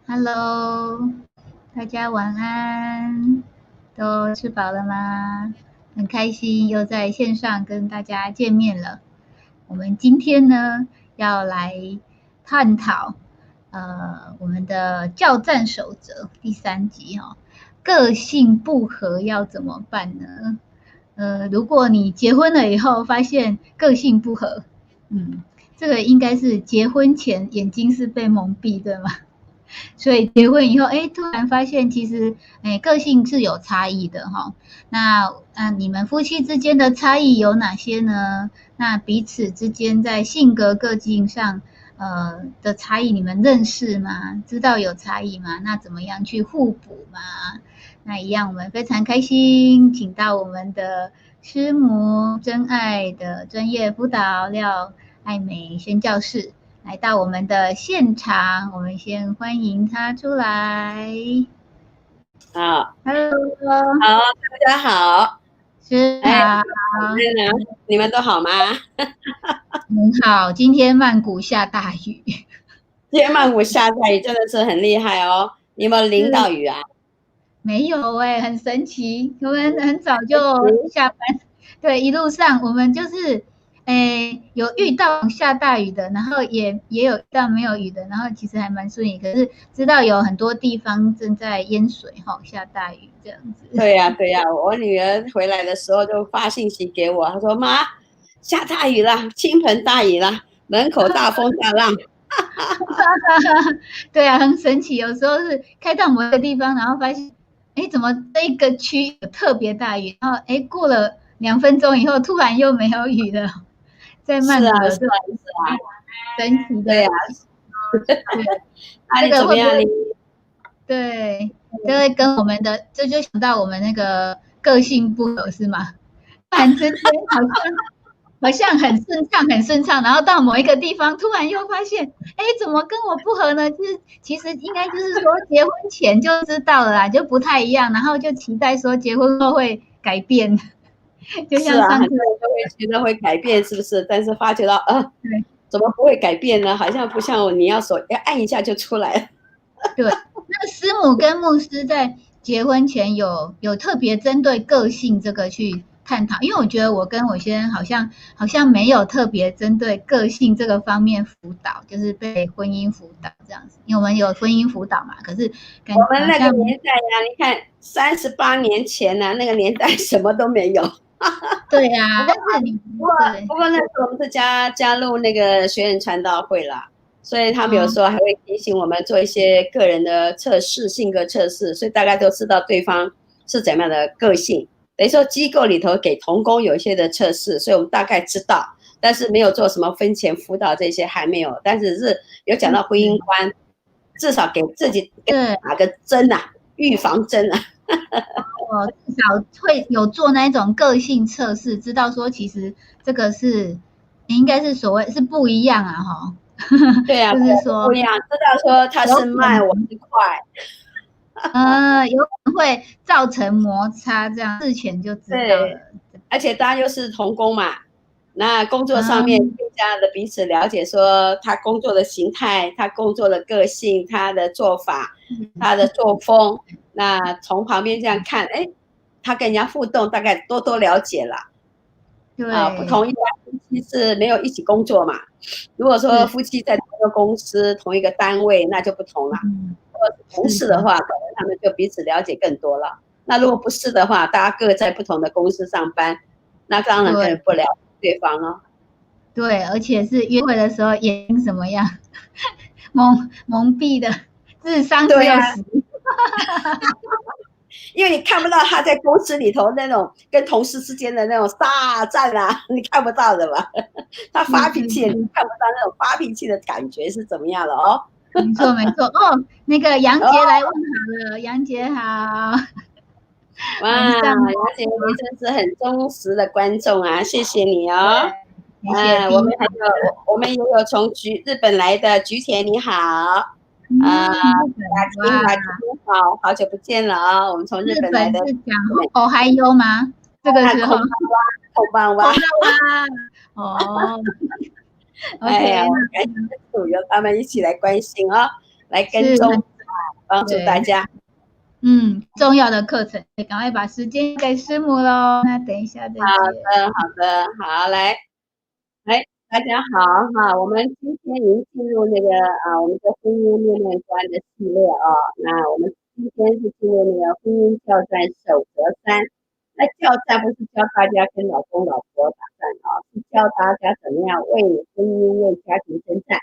Hello，大家晚安，都吃饱了吗？很开心又在线上跟大家见面了。我们今天呢要来探讨我们的教战守则第3集个性不合要怎么办呢？如果你结婚了以后发现个性不合，这个应该是结婚前眼睛是被蒙蔽的嘛？所以结婚以后，突然发现其实，个性是有差异的哈。那你们夫妻之间的差异有哪些呢？那彼此之间在性格、个性上，的差异，你们认识吗？知道有差异吗？那怎么样去互补吗？那一样，我们非常开心，请到我们的师母真爱的专业辅导廖爱美宣教室。来到我们的现场，我们先欢迎他出来。好 Hello，好，大家好。是好，你们都好吗？很好。今天曼谷下大雨，今天曼谷下大雨真的是很厉害哦。你有没有淋到雨啊？没有很神奇。我们很早就下班，对，一路上我们就是有遇到下大雨的，然后也有遇到没有雨的，然后其实还蛮顺利。可是知道有很多地方正在淹水下大雨这样子。对呀，对呀，我女儿回来的时候就发信息给我，她说：“妈，下大雨了，倾盆大雨了，门口大风大浪。”对啊，很神奇。有时候是开到某一个地方，然后发现，怎么这一个区有特别大雨，然后过了2分钟以后，突然又没有雨了。在曼谷有这种神奇的，对呀。这个会不会？你对，这会跟我们的，这就想到我们那个个性不合是吗？突然之间好像很顺畅，很顺畅，然后到某一个地方，突然又发现，怎么跟我不合呢？其实应该就是说，结婚前就知道了啦，就不太一样，然后就期待说结婚后会改变，就像上次很多人都会觉得会改变，是不是？但是发觉到，怎么不会改变呢？好像不像你要按一下就出来了。对，那师母跟牧师在结婚前有特别针对个性这个去探讨，因为我觉得我跟我先生好像没有特别针对个性这个方面辅导，就是被婚姻辅导这样子。因为我们有婚姻辅导嘛，可是我们那个年代呀，你看38年前呢，那个年代什么都没有。对呀，但是不过那时候我们是加入那个学院传道会啦，所以他们有时候还会提醒我们做一些个人的测试、性格测试，所以大概都知道对方是怎么样的个性。等于说机构里头给同工有一些的测试，所以我们大概知道，但是没有做什么婚前辅导这些还没有，但是有讲到婚姻观，至少给自己打个针啊，预防针啊。至少会有做那种个性测试，知道说其实这个是应该是所谓是不一样啊哈。对啊，就是说不一样，知道说他是慢，我是快。有可能会造成摩擦，这样事前就知道了。而且大家又是同工嘛，那工作上面更加的彼此了解，说他工作的形态、他工作的个性、他的做法、他的作风，那从旁边这样看，他跟人家互动，大概多了解了。对，不同一般夫妻是没有一起工作嘛。如果说夫妻在同一个公司、同一个单位，那就不同了。如果是同事的话，可能他们就彼此了解更多了。那如果不是的话，大家各在不同的公司上班，那当然更不了解对方了。对，而且是约会的时候眼睛什么样，蒙蔽的，智商只有10。因为你看不到他在公司里头那种跟同事之间的那种大战啊，你看不到的嘛。他发脾气，你看不到那种发脾气的感觉是怎么样的哦。没错没错哦，那个杨杰来问好了，杨杰好。哇，杨姐你真是很忠实的观众啊，谢谢你哦。我们也有从日本来的菊田，你好。雅婷好，好久不见了啊！我们从日本来的。是讲哦还有吗？这个时候。こんばんは。哦。哎呀，感谢主有他们一起来关心啊，来跟踪。帮助大家。重要的课程，赶快把时间给师母喽。那等一下再见。好，来，大家好哈，我们今天已经进入那个我们的婚姻面面观的系列啊。那我们今天是进入那个婚姻教战守则3。那教战不是教大家跟老公老婆打战啊，是教大家怎么样为婚姻为家庭征战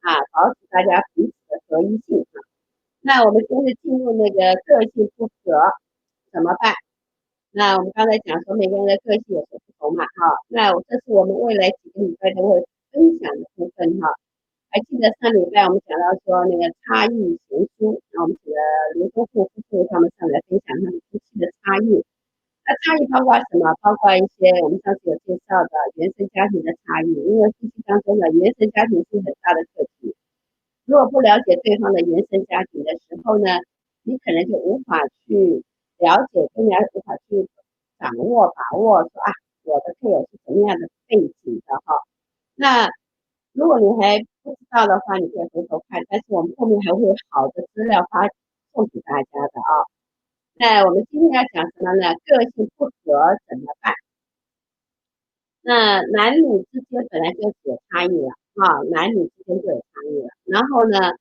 保持大家彼此的合一性啊。那我们现在进入那个个性不合怎么办？那我们刚才讲说每个人的个性有所不同嘛那这是我们未来几个礼拜都会分享的部分还记得上礼拜我们讲到说那个差异悬殊，然后我们请了刘夫妇他们上来分享他们夫妻的差异。那差异包括什么？包括一些我们上次有介绍的原生家庭的差异，因为夫妻当中的原生家庭是很大的课题。如果不了解对方的原生家庭的时候呢，你可能就无法去了解，更加无法去掌握把握说我的配偶是什么样的背景的那如果你还不知道的话，你可以回头看，但是我们后面还会有好的资料发送给大家的那我们今天要讲什么呢？个性不合怎么办？那男女之间本来就有差异了男女之间就有差异了。然后呢，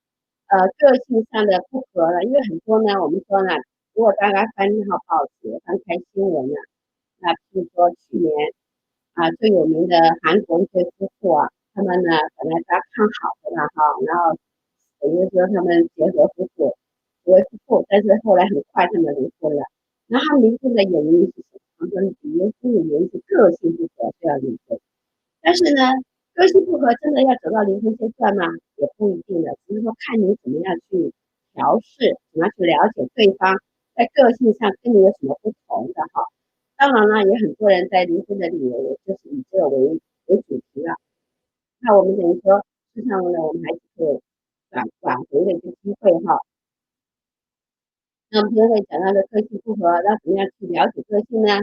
个性上的不合了，因为很多呢，我们说呢，如果大家翻报纸、翻开新闻那比如说去年最有名的韩国一对夫妇他们呢本来大家看好的然后等于说他们结合夫妇为夫妇，但是后来很快他们离婚了。然后他们离婚的原因是什么？他们离婚的原因是个性不合，就要离婚。但是呢，个性不合真的要走到离婚阶段吗？也不一定的，只是说看你怎么样去调试，怎么样去了解对方在个性上跟你有什么不同的当然了，有很多人在离婚的理由，也就是以这个为主题了。那我们等于说，事实上呢，我们还是有挽回的一个机会那我们今天会讲到的个性不合，那怎么样去了解个性呢？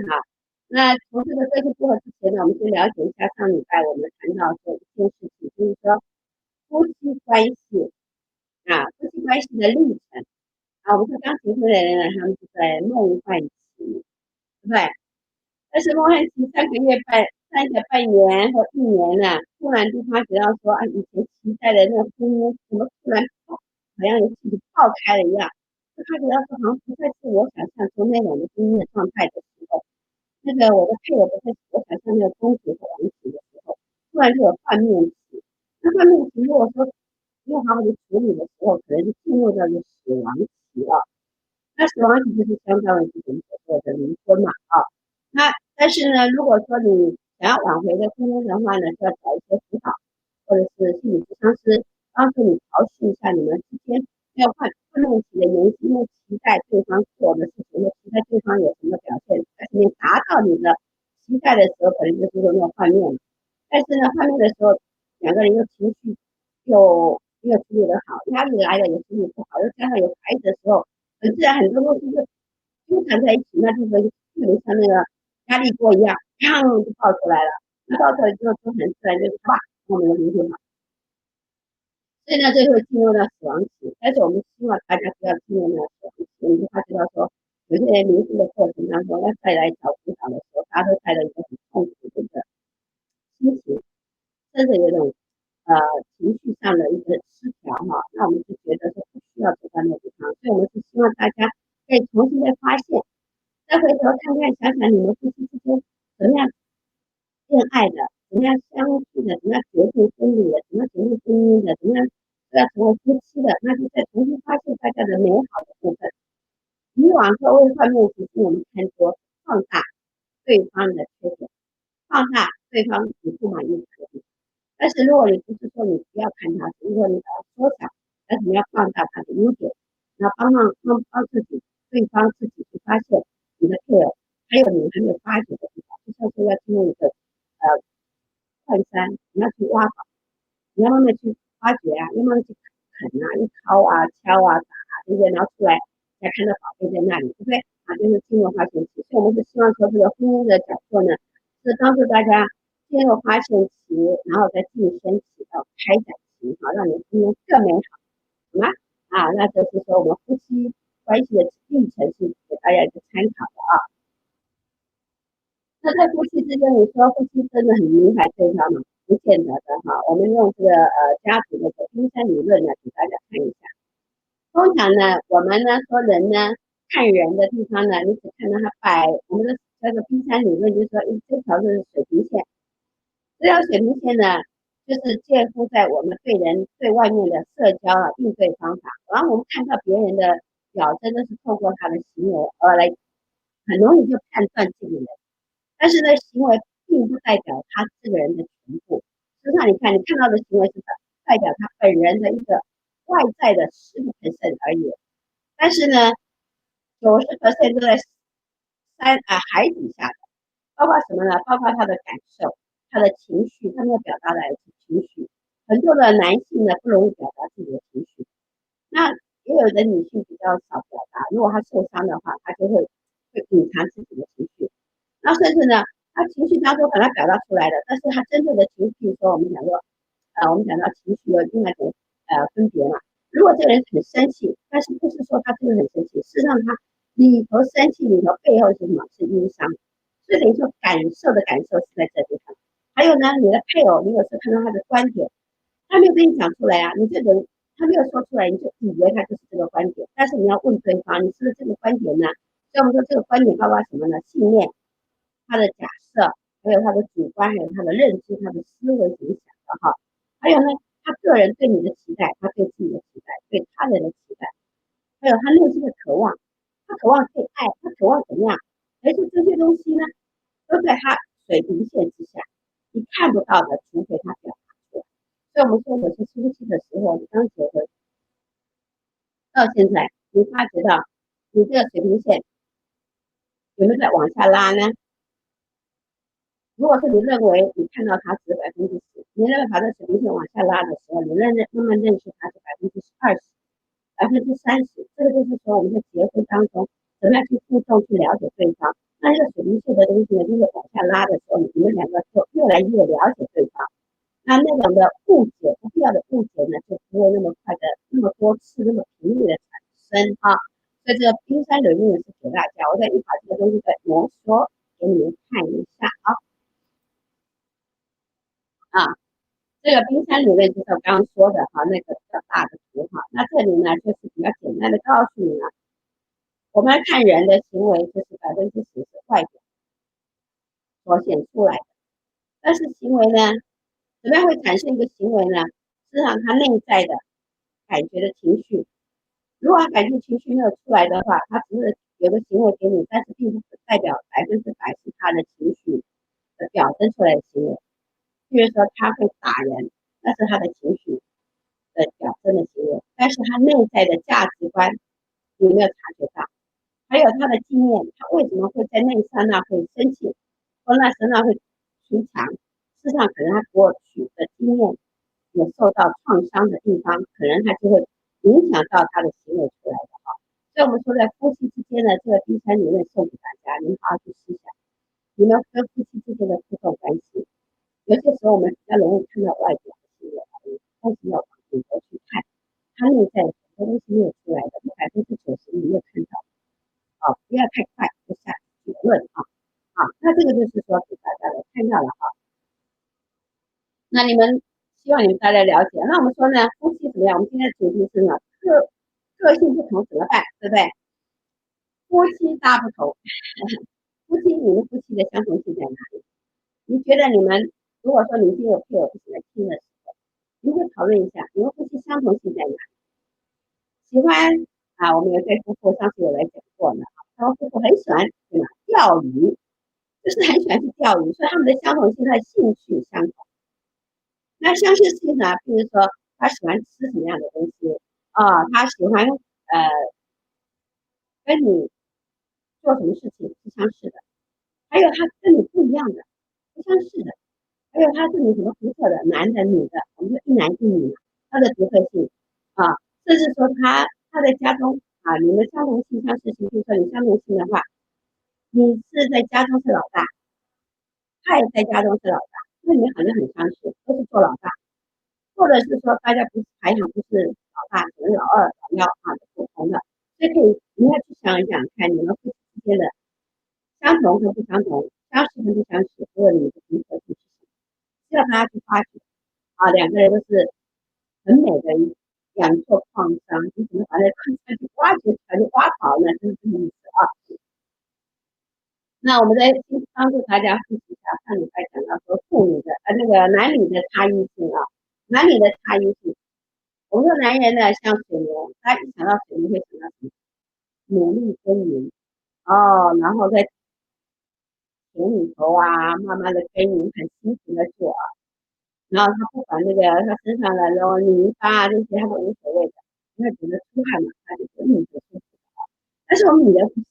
那从这个个性不合之前呢，我们先了解一下上礼拜我们谈到的一件事情，就是说夫妻关系夫妻关系的历程我们说刚结婚的人呢，他们是在梦幻期，对不对？但是梦幻期3个月半年或1年呢，突然就发觉到说以前期待的那个婚姻怎么突然好像有自己爆开了一样，就发觉到说好像不再是我想象中那种的婚姻的状态的时候，那个我的配偶不再是我想象那个公主和王子的时候，突然就有幻灭期。那幻灭期如果说没有好好的处理的时候，可能就进入到了死亡期了。那死亡期就是相当于是我们所说的离婚嘛那但是呢，如果说你想要挽回的婚姻的话呢，就要找一些辅导或者是心理咨询师帮助你调试一下你们之间要换问题的原因，因为期待对方做的事情，期待对方有什么表现，但是你达到你的期待的时候，可能就是说那个幻灭了。但是呢，幻灭的时候，两个人又情绪又没有处理得好，压力来了也处理不好，又加上有孩子的时候，很自然很多东西就纠缠在一起，那就是就像那个压力锅一样，砰就爆出来了。那爆出来之后，就很自然就是我们的离婚了。所以呢，这就会进入到死亡期。但是我们希望大家不要进入到死亡期。你就发觉到说，有些人离婚的过程当中，要再来找辅导的时候，大家都带着一个很痛苦的心情，甚至有一种情绪上的一个失调那我们就觉得说不需要走到那个地方。所以我们是希望大家可以重新的发现，再回头看看想想你们夫妻之间怎么样恋爱的，怎么样相处的，怎么样决定分离的，怎么样决定婚姻的，怎么样要成为夫妻的，那就再重新发现大家的美好的部分。以往社会幻灭只是我们看作放大对方的缺点，放大对方你不满意的缺点。但是如果你不是说你不要看他，只是说你把它缩小，但是你要放大他的优点，然后帮自己对方自己去发现你的配偶还有你还没有发掘的地方，就像是要进入一个矿山，你要去挖宝，你要慢慢去发掘要慢慢去啃一敲敲打这些，然后出来才看到宝贝在那里，对不对就是进入发现期。所以我们是希望说这个婚姻的角色呢，是帮助大家进入发现期，然后再晋升期到开展期让你的婚姻更美好，好吗？那就是说我们夫妻关系的历程是给大家一个参考的啊。那在夫妻之间，你说夫妻真的很明白对方吗？不见得的哈。我们用这个家族的冰山理论呢，给大家看一下。通常呢，我们呢说人呢，看人的地方呢，你只看到他摆我们的这个冰山理论，就是说，这条是水平线，这条水平线呢，就是介乎在我们对人对外面的社交应对方法。然后我们看到别人的表征，都是透过他的行为而来，很容易就判断这个人。但是呢，行为并不代表他这个人的全部。实际上，你看到的行为是代表他本人的一个外在的10%而已。但是呢，90%都在海底下的，包括什么呢？包括他的感受、他的情绪，他没有表达来自情绪。很多的男性呢不容易表达自己的情绪，那也有的女性比较少表达。如果她受伤的话，她就会隐藏自己的情绪。那甚至呢，他情绪当中把它表达出来的，但是他真正的情绪，说我们讲说，我们讲到情绪有另外一种分别嘛。如果这个人很生气，但是不是说他真的很生气，事实上他里头生气里头背后是什么？是忧伤。所以等于说感受是在这地方。还有呢，你的配偶，你有时候看到他的观点，他没有跟你讲出来啊，你这人他没有说出来，你就以为他就是这个观点，但是你要问对方，你是不是这个观点呢？所以我们说这个观点包括什么呢？信念。他的假设，还有他的主观，还有他的认知，他的思维怎么想的哈，还有呢，他个人对你的期待，他对自己的期待，对他人的期待，还有他内心的渴望，他渴望被爱，他渴望怎么样？而且这些东西呢，都在他水平线之下，你看不到的，除非他表达出来。所以我们说，有些初期的时候，你刚结婚到现在，你发觉到你这个水平线有没有在往下拉呢？如果是你认为你看到他只10%，你认为把这水平线往下拉的时候，你慢慢认识他是20%、30%，这个就是说我们在结婚当中怎么样去互动、去了解对方。那这个水平线的东西呢，就是往下拉的时候，你们两个就越来越了解对方。那种的误解，不必要的误解呢，就不会那么快的、那么多次、那么频率的产生啊。所以这个冰山理论是给大家，我再把这个东西再浓缩给你们看一下这个冰山理论就是我刚刚说的那个比较大的图那这里呢就是比较简单的告诉你了，我们看人的行为就是10%是外表所显出来的，但是行为呢，怎么样会产生一个行为呢？实际上他内在的感觉的情绪，如果他感觉情绪没有出来的话，他只是有个行为给你，但是并不代表100%是他的情绪的表征出来的行为。比如说他会打人，那是他的情绪的表征的行为，但是他内在的价值观有没有察觉到？还有他的经验，他为什么会在那一刹那会生气，或那刹那会捶墙？事实上，可能他过去的经验有受到创伤的地方，可能他就会影响到他的行为出来的所以我们说，在夫妻之间的这个冰山理论送给大家，你们好好去思想，你们跟夫妻之间的互动关系。有些时候我们比较容易看到外表的行为，但是要往里头去看，他内在很多东西没有出来的，90%你没有看到不要太快就下结论那这个就是说给大家来看到了那你们希望你们大家了解。那我们说呢，夫妻怎么样？我们今天的主题是呢，个性不同怎么办？对不对？夫妻大不同，你们夫妻的相同性在哪里？你觉得你们如果说你已经有配偶一起来听的时候，你会讨论一下你们夫妻相同性在哪里？喜欢我们有对夫妇上次有来讲过呢他们夫妇很喜欢对吧？钓鱼，就是很喜欢去钓鱼，所以他们的相同性在兴趣相同。那相似性呢？比如说他喜欢吃什么样的东西他喜欢跟你做什么事情是相似的，还有他跟你不一样的不相似的，还有他对你什么独特的，男的女的，我们说一男一女他的独特性甚至说他在家中你们相同性相似性，就是说你相同性的话，你是在家中是老大，他也在家中是老大，那你们好像很相似，都是做老大，或者是说大家不是排行不是老大，可能老二、老幺不同的，所以可以你要去想一想看，你们夫妻之间的相同和不相同，相似和不相似，或者你的独特性是什么，需要大家去发掘两个人都是很美的两座矿山，你怎么把那矿山去挖掘出来，就挖好呢？就是这个意思那我们在帮助大家复习一下上礼拜讲到说妇女的那个男女的差异性男女的差异性。我们说男人呢像水牛，他一想到水牛会想到什么？努力耕耘然后在田里头慢慢的耕耘，很辛苦的做然后他不管那个他身上的那种泥巴这些他都无所谓的，因为觉得出汗嘛，他就觉得舒服但是我们女人不是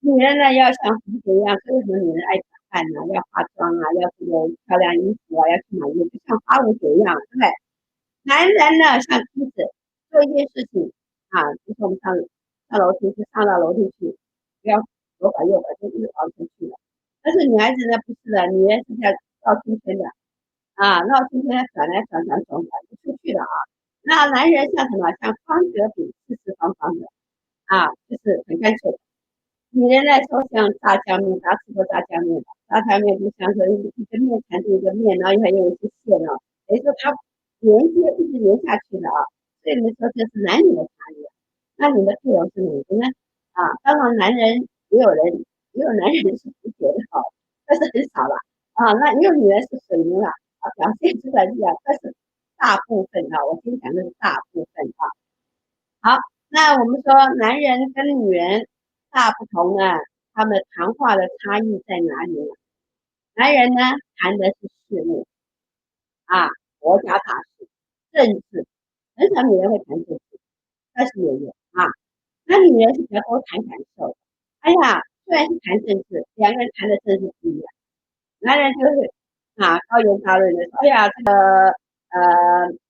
女人呢要像蝴蝶一样，所以为什么女人爱打扮要化妆要这个漂亮衣服要去买衣服，就像花蝴蝶一样，对不对？男人呢像梯子，做一件事情就是我们上楼梯去，上到楼梯去，不要左拐右拐就一直往前去了。但是女孩子呢不是的，女人是要绕圈圈的绕圈圈转来转就出去了那男人像什么？像方格饼，四四方方的就是很干脆。女人来说像炸酱面，大家吃过炸酱面吧？炸酱面就像说一个面缠着一个面，然后还有一些馅等于说它连接一直连下去的所以你说这是男女的差异。那你的配偶是哪个呢？当然也有男人是不觉得但是很少了那也有女人是水牛了表现出来这样，但是大部分我先讲的是大部分好，那我们说男人跟女人大不同呢，他们谈话的差异在哪里呢？男人呢谈的是事务国家大事、政治，很少女人会谈政治，但是也有那女人是比较多谈感受。哎呀，虽然是谈政治，两个人谈的政治不一样。男人就是高言大论的说，哎呀，这个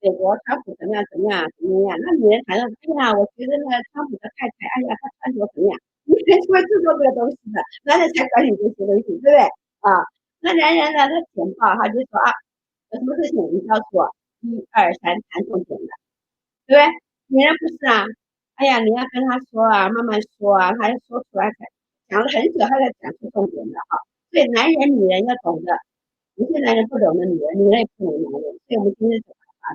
美国川普怎么样怎么样怎么样？那女人谈到，哎呀，我觉得呢，川普的太太，哎呀，她穿着怎么样？女人是会制作这个东西的，男人才管你这些东西，对不对那男人呢，他简报他就说有什么事情你告诉我，1、2、3谈重点的，对不对？女人不是哎呀，你要跟他说慢慢说他说出来讲了很久，他才讲出重点的所以男人女人要懂得，有些男人不懂得女人，女人也不懂男人，所以我们今天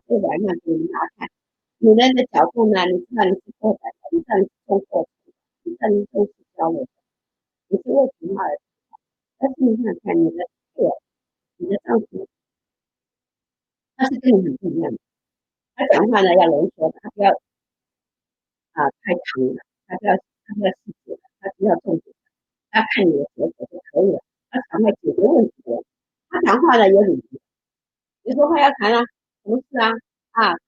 这两样给大家看。女人的角度呢，你知道你是过来的，你知道你是重过程的，你知道你是重视交流的，你是为什么而但是你想看你的配偶，你的丈夫，他是跟你很不一样的。他讲话呢要浓缩的，他不要太长了，他不要细节的，他不要重点的，他看你的结果就可以了。他讲话解决问题的，他讲话呢有理由。你说话要谈不是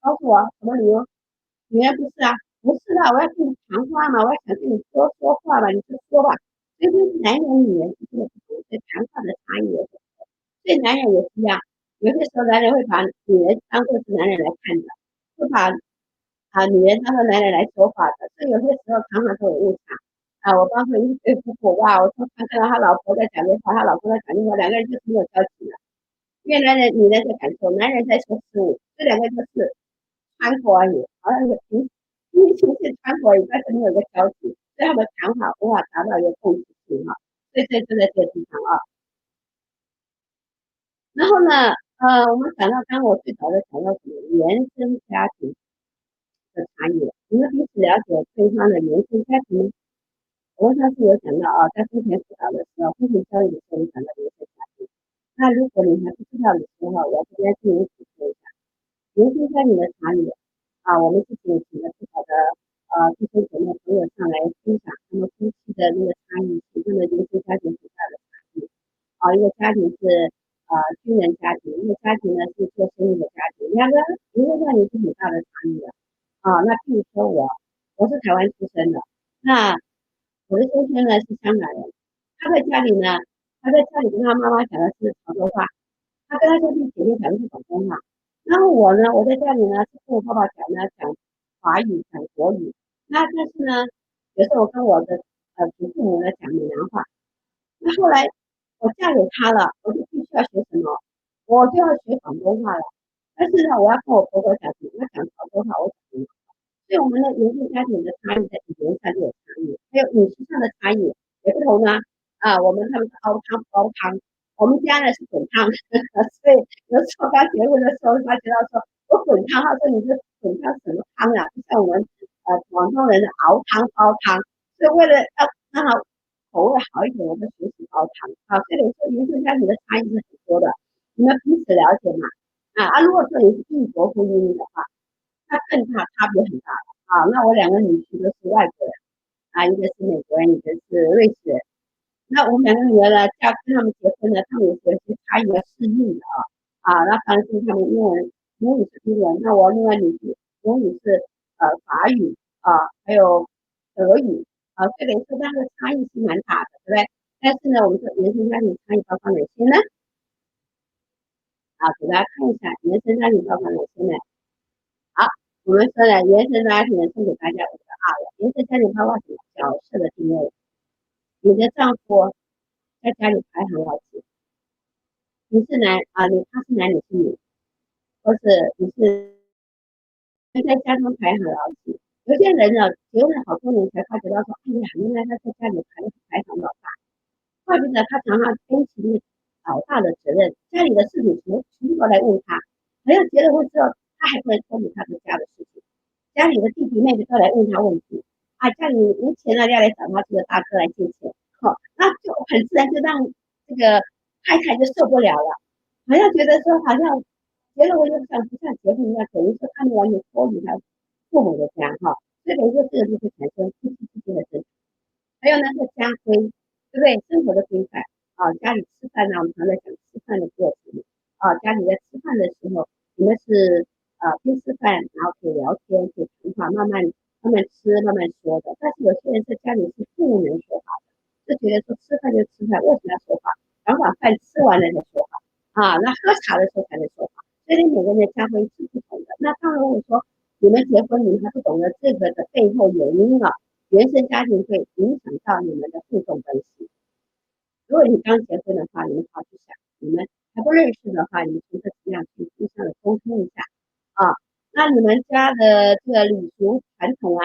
告诉我什么理由？女人不是不是的，我要跟你谈话嘛，我要想跟你说话嘛，你就说吧。所以就是男人女人之间的不同，对谈话的差异也很多。所以男人也是一样，有些时候男人会把女人当作是男人来看的，会把女人当作男人来说话的，所以有些时候常常都有误差我帮助一对夫妇我突然看到他老婆在讲电话，他老婆在讲电话，两个人就是没有交集了。因为男人、女人在感受，男人在说事物，这两个就是穿过而已，好像是平行线穿过而已，但是没有个交集，所以他们谈话无法达到一个共识性所以就在这个地方然后呢，我们讲到刚我最早的讲到什么原生家庭的差异，你们彼此了解对方的原生家庭。我上次有讲到在婚前辅导的时候，婚前教育的时候，讲到原生家庭。那如果你还不知道的时候，我要这边进行解说一下原生家庭的差异我们之前请了不少的弟兄姐妹朋友上来分享他们夫妻的那个差异，其中的原生家庭最大的差异一个家庭是军人家庭，一个家庭呢是做生意的家庭，一个家庭是很大的差异的那譬如说我是台湾出生的，那我的先生呢是香港人，他在家里呢，跟他妈妈讲的是潮州话，他跟他兄弟姐妹讲的是广东话。然后我呢，我在家里呢是跟我爸爸讲华语，讲国语。那但是呢，有时候我跟我的祖父母呢讲闽南话。那后来我嫁给他了，我就必须要学什么？我就要学广东话了。但是呢，我要跟我婆婆讲，我讲潮州话，我讲闽南话。所以我们的原生家庭的差异在语言上就有差异，还有饮食上的差异也不同呢。他们是熬汤不熬汤，我们家呢是滚汤，所以有时候刚结婚的时候，他知道说我滚汤，他说你这滚汤什么汤啊？不像我们广东人的熬汤煲汤，所以为了要让它口味好一点，我们学习煲汤啊。所以说原生家庭的差异是很多的，你们彼此了解嘛？如果说你是异国婚姻的话，那更大差别很大了那我两个女婿都是外国人一个是美国人，一个是瑞士人。那我们两个女儿呢，跟他们结婚呢，他们也有些差异要适应的那当时他们母语是英文，那我另外女婿母语是法语还有德语这个是它的差异是蛮大的，对不对？但是呢，我们说原生家庭差异包括哪些呢？给大家看一下原生家庭包括哪些呢？好，我们说呢，原生家庭呢，送给大家5个原生家庭包括角色的定位，你的丈夫在家里排行老几？你是他是男，你是女，或是你是在家中排行老几？有些人呢，结婚了好多年才发觉到说，哎呀，原来他在家里排行老大，怪不得他常常背起老大的责任，家里的事情全部都来问他，还要结了婚之后，他还不能脱离他的家的事情，家里的弟弟妹妹都来问他问题家里没钱了要来找他这个大哥来借钱，那就很自然就让这个太太就受不了了，好像觉得说好像结了婚就不像结婚一样，等于说他们完全脱离了父母的家所以等于说这个就会产生夫妻之间的争吵。还有呢是家规，对不对？生活的规范家里吃饭呢，我们常在讲吃饭的过程家里在吃饭的时候，你们是边吃饭，然后可以聊天，可以谈话，慢慢吃，慢慢说的。但是有些人在家里是不能说话的，就觉得说吃饭就吃饭，为什么要说话？然后把饭吃完了再说话那喝茶的时候才能说话。所以每个人的家规是不同的。那当然，如果说你们结婚，你们还不懂得这个的背后原因原生家庭会影响到你们的互动关系。如果你刚结婚的话，你们好去想，你们还不认识的话，你们从这怎样去互相的沟通一下那你们家的这个礼俗传统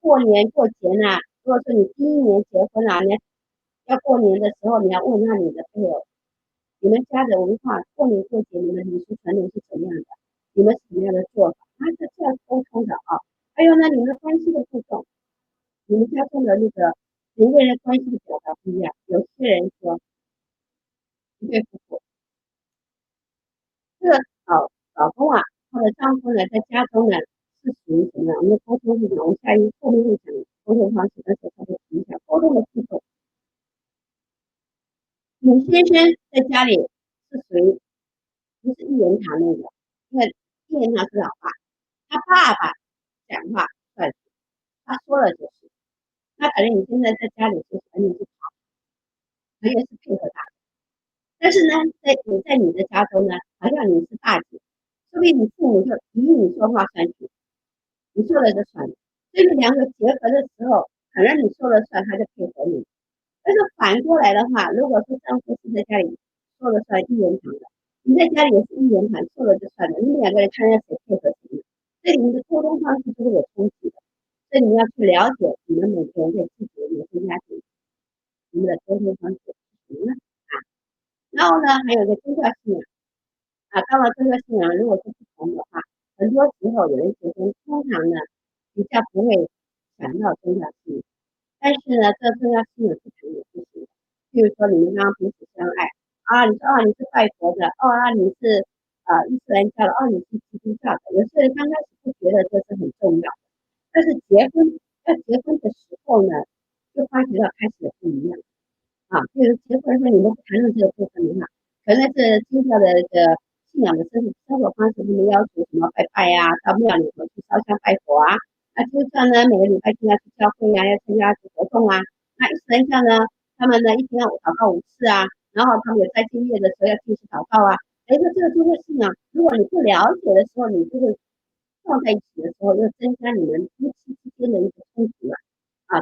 过年过节呢，如果说你第一年结婚你要过年的时候，你要问一下你的配偶，你们家的文化过年过节，你们礼俗传统是怎么样的？你们是什么样的做法？是这样沟通的还有呢，你们的关系的互动。你们家中的那个人跟人关系的表达不一样，有些人说一对夫妇，这个老公或者丈夫呢，在家中呢是属于什么呢？我们的沟通是什么？我们后面会讲沟通方式，但是他会提一下沟通的步骤。你先生在家里是属于不是一言堂那个，因为一言堂是老爸，他爸爸讲话算数，他说了就是。那可能你现在在家里就是完全是完全是配合他。但是呢，在你的家中呢，好像你是大姐，说不定你父母就以你说话算数，你说了就算了。所以两个结合的时候，可能你说了算，他就配合你。但是反过来的话，如果说丈夫是在家里说了算一言堂的，你在家里也是一言堂，说了就算了，你们两个人看看谁配合谁，这里面的沟通方式就会有冲突的。所以你要去了解你们每个人对自己的原生家庭，你们的沟通方式是什么呢？然后呢，还有一个宗教信仰到了宗教信仰如果是不同的话，很多时候有人结婚，通常呢比较不会想到宗教信仰，但是呢，这宗教信仰是很有不行的。譬如说你们刚刚彼此相爱你说你是拜佛的你是伊斯兰教的你是基督教的，有些人刚开始不觉得这是很重要的，但是要结婚的时候呢，就发觉到开始不一样就是结婚的时候你们谈论这个部分的话，可能是宗教的信仰的生活方式，他们要求什么拜拜到庙里头去烧香拜佛就像呢每个礼拜天要去教会要参加活动那伊斯兰教呢，他们呢一天要祷告5次然后他们有斋戒月的时候要继续祷告所以说这个宗教信仰，如果你不了解的时候，你就会放在一起的时候，又增加你们夫妻之间的一个冲突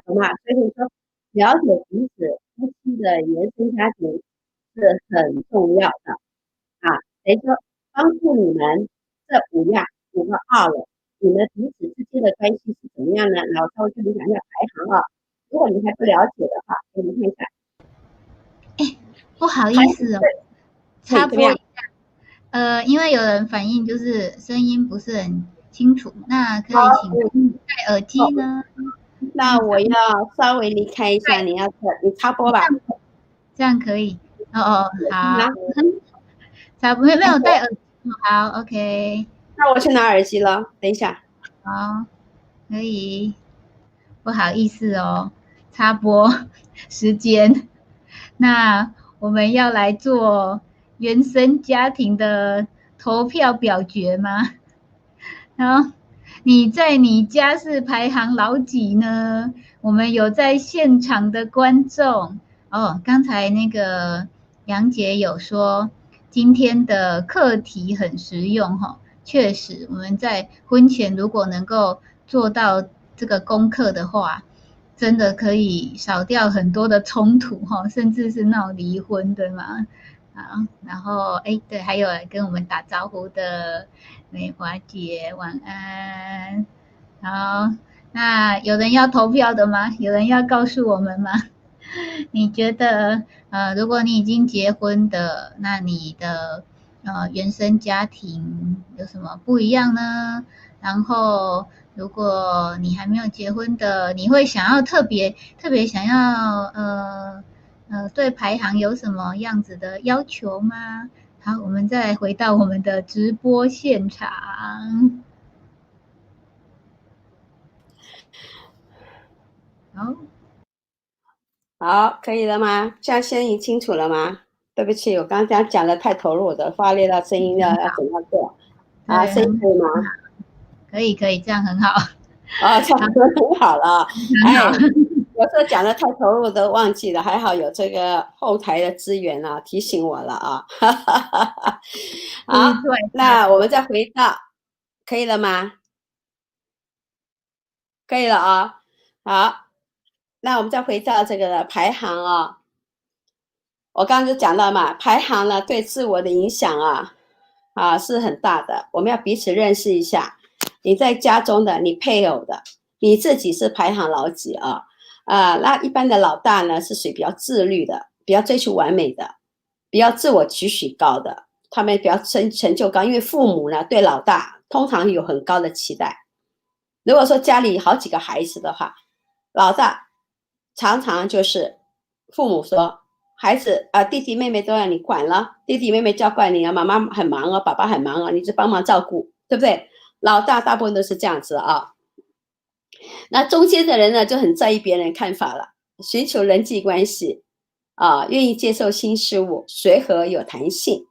懂吗？所以说了解彼此夫妻的原生家庭是很重要的等于说帮助你们这5个 R 你们彼此之间的关系是怎么样呢？然后稍微跟你讲一下排行啊。如果你还不了解的话，给你看一下。不好意思哦，插怎么样？播一下，因为有人反映就是声音不是很清楚，那可以请戴耳机呢？那我要稍微离开一下，你插播吧。这样可以。好，啊，插播没有戴耳机，好，OK，那我去拿耳机了，等一下。好，可以。不好意思哦，插播时间。那我们要来做原生家庭的投票表决吗？好，你在你家是排行老几呢？我们有在现场的观众哦。刚才那个杨姐有说，今天的课题很实用哈、哦。确实，我们在婚前如果能够做到这个功课的话，真的可以少掉很多的冲突哈、哦，甚至是闹离婚，对吗？好，然后对，还有来跟我们打招呼的美华姐，晚安。好，那有人要投票的吗？有人要告诉我们吗？你觉得如果你已经结婚的，那你的原生家庭有什么不一样呢？然后，如果你还没有结婚的，你会想要特别想要对排行有什么样子的要求吗？好，我们再回到我们的直播现场。好，好，可以了吗？这样声音清楚了吗？对不起，我刚刚讲的太投入的，发裂到声音要怎样做？啊，对，声音可以吗？可以，这样很好。哦，这样很好了。哎，很好。我这讲的太投入都忘记了，还好有这个后台的资源啊，提醒我了啊。好，那我们再回到，可以了吗？可以了啊。好，那我们再回到这个排行啊。我刚刚就讲到嘛，排行呢对自我的影响是很大的。我们要彼此认识一下，你在家中的，你配偶的，你自己是排行老几啊？那一般的老大呢是属于比较自律的，比较追求完美的，比较自我期许高的，他们比较成就高，因为父母呢对老大通常有很高的期待。如果说家里好几个孩子的话，老大常常就是父母说，孩子弟弟妹妹都让你管了，弟弟妹妹交管你啊，妈妈很忙啊，爸爸很忙啊，你就帮忙照顾，对不对？老大大部分都是这样子啊。那中间的人呢，就很在意别人看法了，寻求人际关系愿意接受新事物，随和有弹性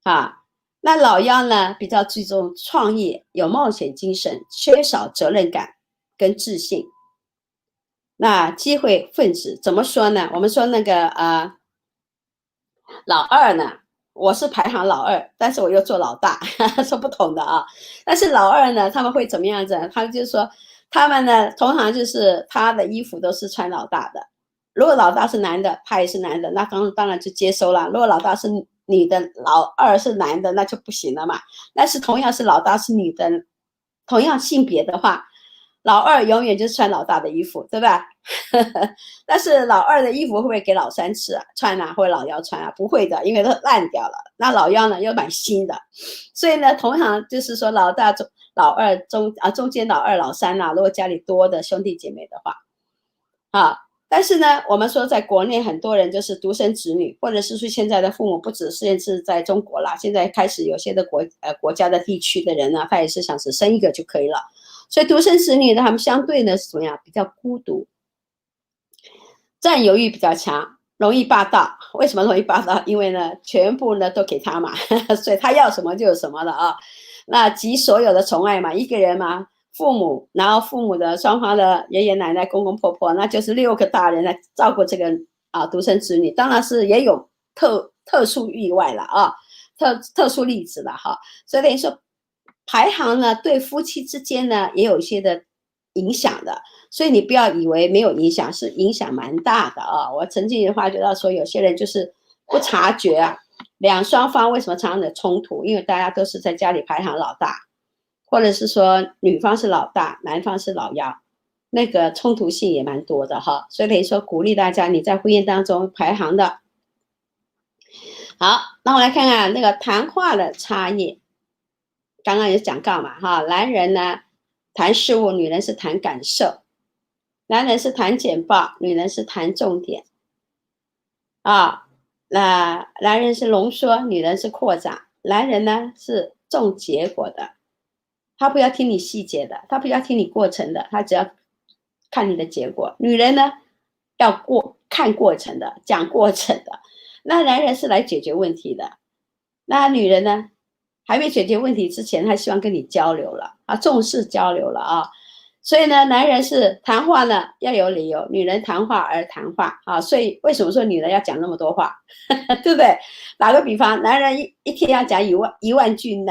啊。那老幺呢，比较注重创业，有冒险精神，缺少责任感跟自信。那机会分子怎么说呢？我们说那个老二呢，我是排行老二，但是我又做老大，是不同的啊。但是老二呢，他们会怎么样子？他们就是说，他们呢，通常就是他的衣服都是穿老大的。如果老大是男的，他也是男的，那当然就接收了。如果老大是女的，老二是男的，那就不行了嘛。但是同样是老大是女的，同样性别的话，老二永远就是穿老大的衣服，对吧？但是老二的衣服会不会给老三穿啊，或者老幺穿啊？不会的，因为都烂掉了。那老幺呢，又买新的，所以呢，同行就是说老大老二中间老二老三如果家里多的兄弟姐妹的话，但是呢，我们说在国内很多人就是独生子女，或者是说现在的父母不只是在中国啦，现在开始有些的国家的地区的人呢，他也是想只生一个就可以了。所以独生子女呢，他们相对呢是怎么样？比较孤独，占有欲比较强，容易霸道。为什么容易霸道？因为呢，全部呢都给他嘛，所以他要什么就有什么的啊。那集所有的宠爱嘛，一个人嘛，父母，然后父母的双方的爷爷奶奶、公公婆婆，那就是6个大人来照顾这个独生子女。当然是也有特殊意外了特殊例子了哈。所以等于说，排行呢对夫妻之间呢也有一些的影响的。所以你不要以为没有影响，是影响蛮大的我曾经发觉到说，有些人就是不察觉双方为什么常常的冲突，因为大家都是在家里排行老大，或者是说女方是老大，男方是老幺，那个冲突性也蛮多的哈。所以等于说鼓励大家你在婚姻当中排行的。好，那我来看看那个谈话的差异。刚刚有讲到嘛哈，男人呢谈事物，女人是谈感受，男人是谈简报，女人是谈重点啊。那男人是浓缩，女人是扩展。男人呢是重结果的，他不要听你细节的，他不要听你过程的，他只要看你的结果。女人呢要看过程的，讲过程的。那男人是来解决问题的，那女人呢还没解决问题之前，他希望跟你交流了啊，重视交流了啊。所以呢，男人是谈话呢要有理由，女人谈话而谈话啊。所以为什么说女人要讲那么多话，对不对？打个比方，男人一天要讲一万句，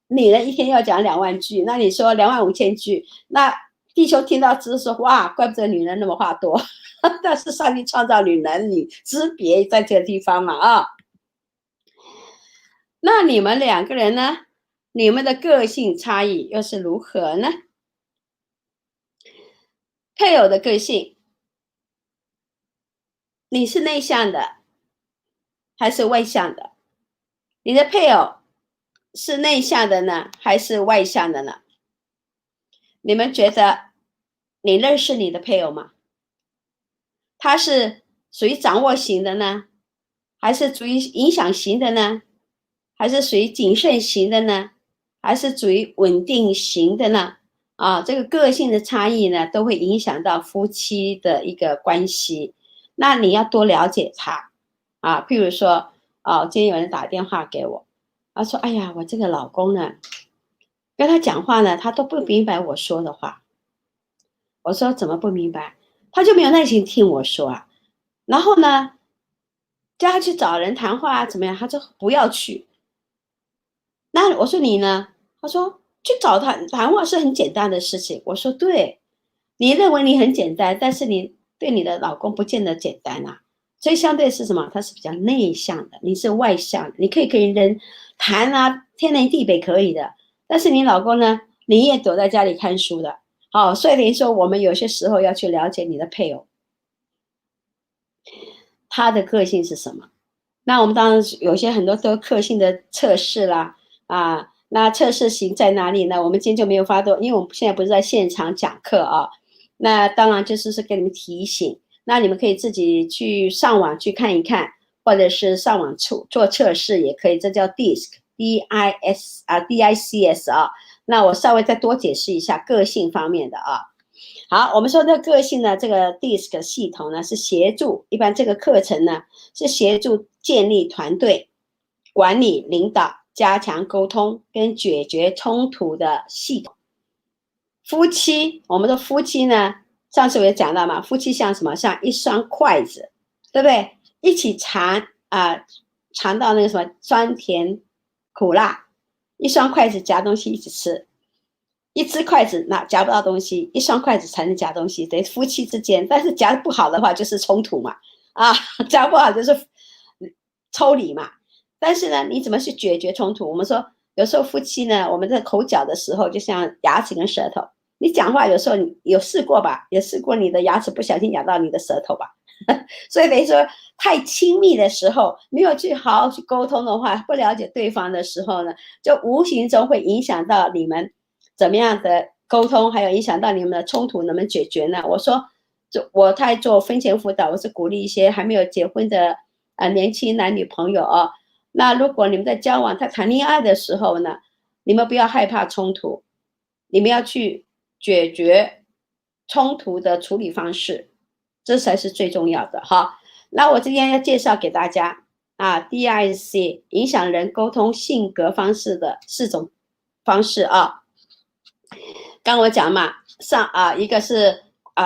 女人一天要讲2万句，那你说25000句，那地球听到只是说哇，怪不得女人那么话多，但是上帝创造女男女之别在这个地方嘛啊。那你们两个人呢？你们的个性差异又是如何呢？配偶的个性，你是内向的还是外向的？你的配偶是内向的呢，还是外向的呢？你们觉得你认识你的配偶吗？他是属于掌握型的呢，还是属于影响型的呢？还是属于谨慎型的呢？还是属于稳定型的呢？啊，这个个性的差异呢，都会影响到夫妻的一个关系。那你要多了解他啊。譬如说，今天有人打电话给我，他说：“哎呀，我这个老公呢，跟他讲话呢，他都不明白我说的话。”我说：“怎么不明白？他就没有耐心听我说啊。”然后呢，叫他去找人谈话啊，怎么样？他说不要去。那我说你呢？他说去找他谈话是很简单的事情。我说对，你认为你很简单，但是你对你的老公不见得简单啊。所以相对是什么？他是比较内向的，你是外向的，你可以跟人谈啊，天南地北可以的。但是你老公呢，你也躲在家里看书的。好，所以等于说我们有些时候要去了解你的配偶，他的个性是什么。那我们当然有些很多都个性的测试啦，啊，那测试型在哪里呢？我们今天就没有发动，因为我们现在不是在现场讲课啊。那当然就是给你们提醒，那你们可以自己去上网去看一看，或者是上网做测试也可以，这叫 DISC 啊。那我稍微再多解释一下个性方面的啊。好，我们说这个性呢，这个 DISC 系统呢是协助，一般这个课程呢是协助建立团队、管理、领导、加强沟通跟解决冲突的系统。夫妻，我们的夫妻呢，上次我也讲到嘛，夫妻像什么？像一双筷子，对不对？一起尝尝到那个什么酸甜苦辣，一双筷子夹东西一起吃。一只筷子那夹不到东西，一双筷子才能夹东西，等于夫妻之间。但是夹不好的话就是冲突嘛，啊，夹不好就是抽离嘛。但是呢，你怎么去解决冲突？我们说有时候夫妻呢，我们在口角的时候，就像牙齿跟舌头，你讲话有时候你有试过吧？有试过你的牙齿不小心咬到你的舌头吧？所以等于说太亲密的时候，没有去好好去沟通的话，不了解对方的时候呢，就无形中会影响到你们怎么样的沟通，还有影响到你们的冲突能不能解决呢？我说，我在做婚前辅导，我是鼓励一些还没有结婚的年轻男女朋友啊。那如果你们在交往、在谈恋爱的时候呢，你们不要害怕冲突，你们要去解决冲突的处理方式，这才是最重要的哈。那我今天要介绍给大家DISC 影响人沟通性格方式的4种方式啊。刚我讲嘛，一个是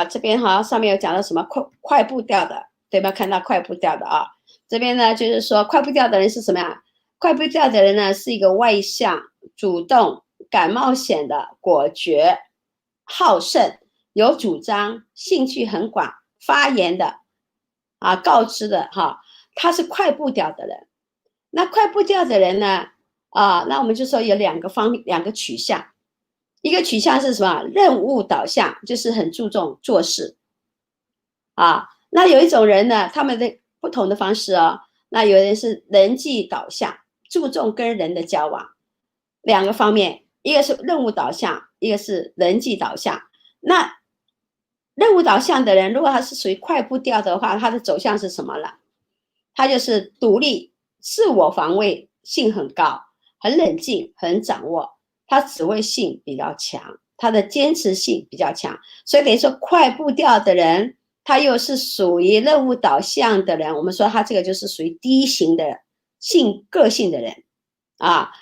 这边上面有讲到什么快步调的，对吧？看到快步调的啊，这边呢就是说快步调的人是什么呀？快步调的人呢是一个外向、主动、敢冒险的、果决、好胜、有主张、兴趣很广、发言的告知的他是快步调的人。那快步调的人呢那我们就说有两个取向。一个取向是什么？任务导向，就是很注重做事啊。那有一种人呢，他们的不同的方式哦。那有人是人际导向，注重跟人的交往，两个方面，一个是任务导向，一个是人际导向。那任务导向的人，如果他是属于快步调的话，他的走向是什么了？他就是独立、自我防卫性很高，很冷静，很掌握，他指挥性比较强，他的坚持性比较强。所以等于说，快步调的人，他又是属于任务导向的人，我们说他这个就是属于低型的个性的人啊。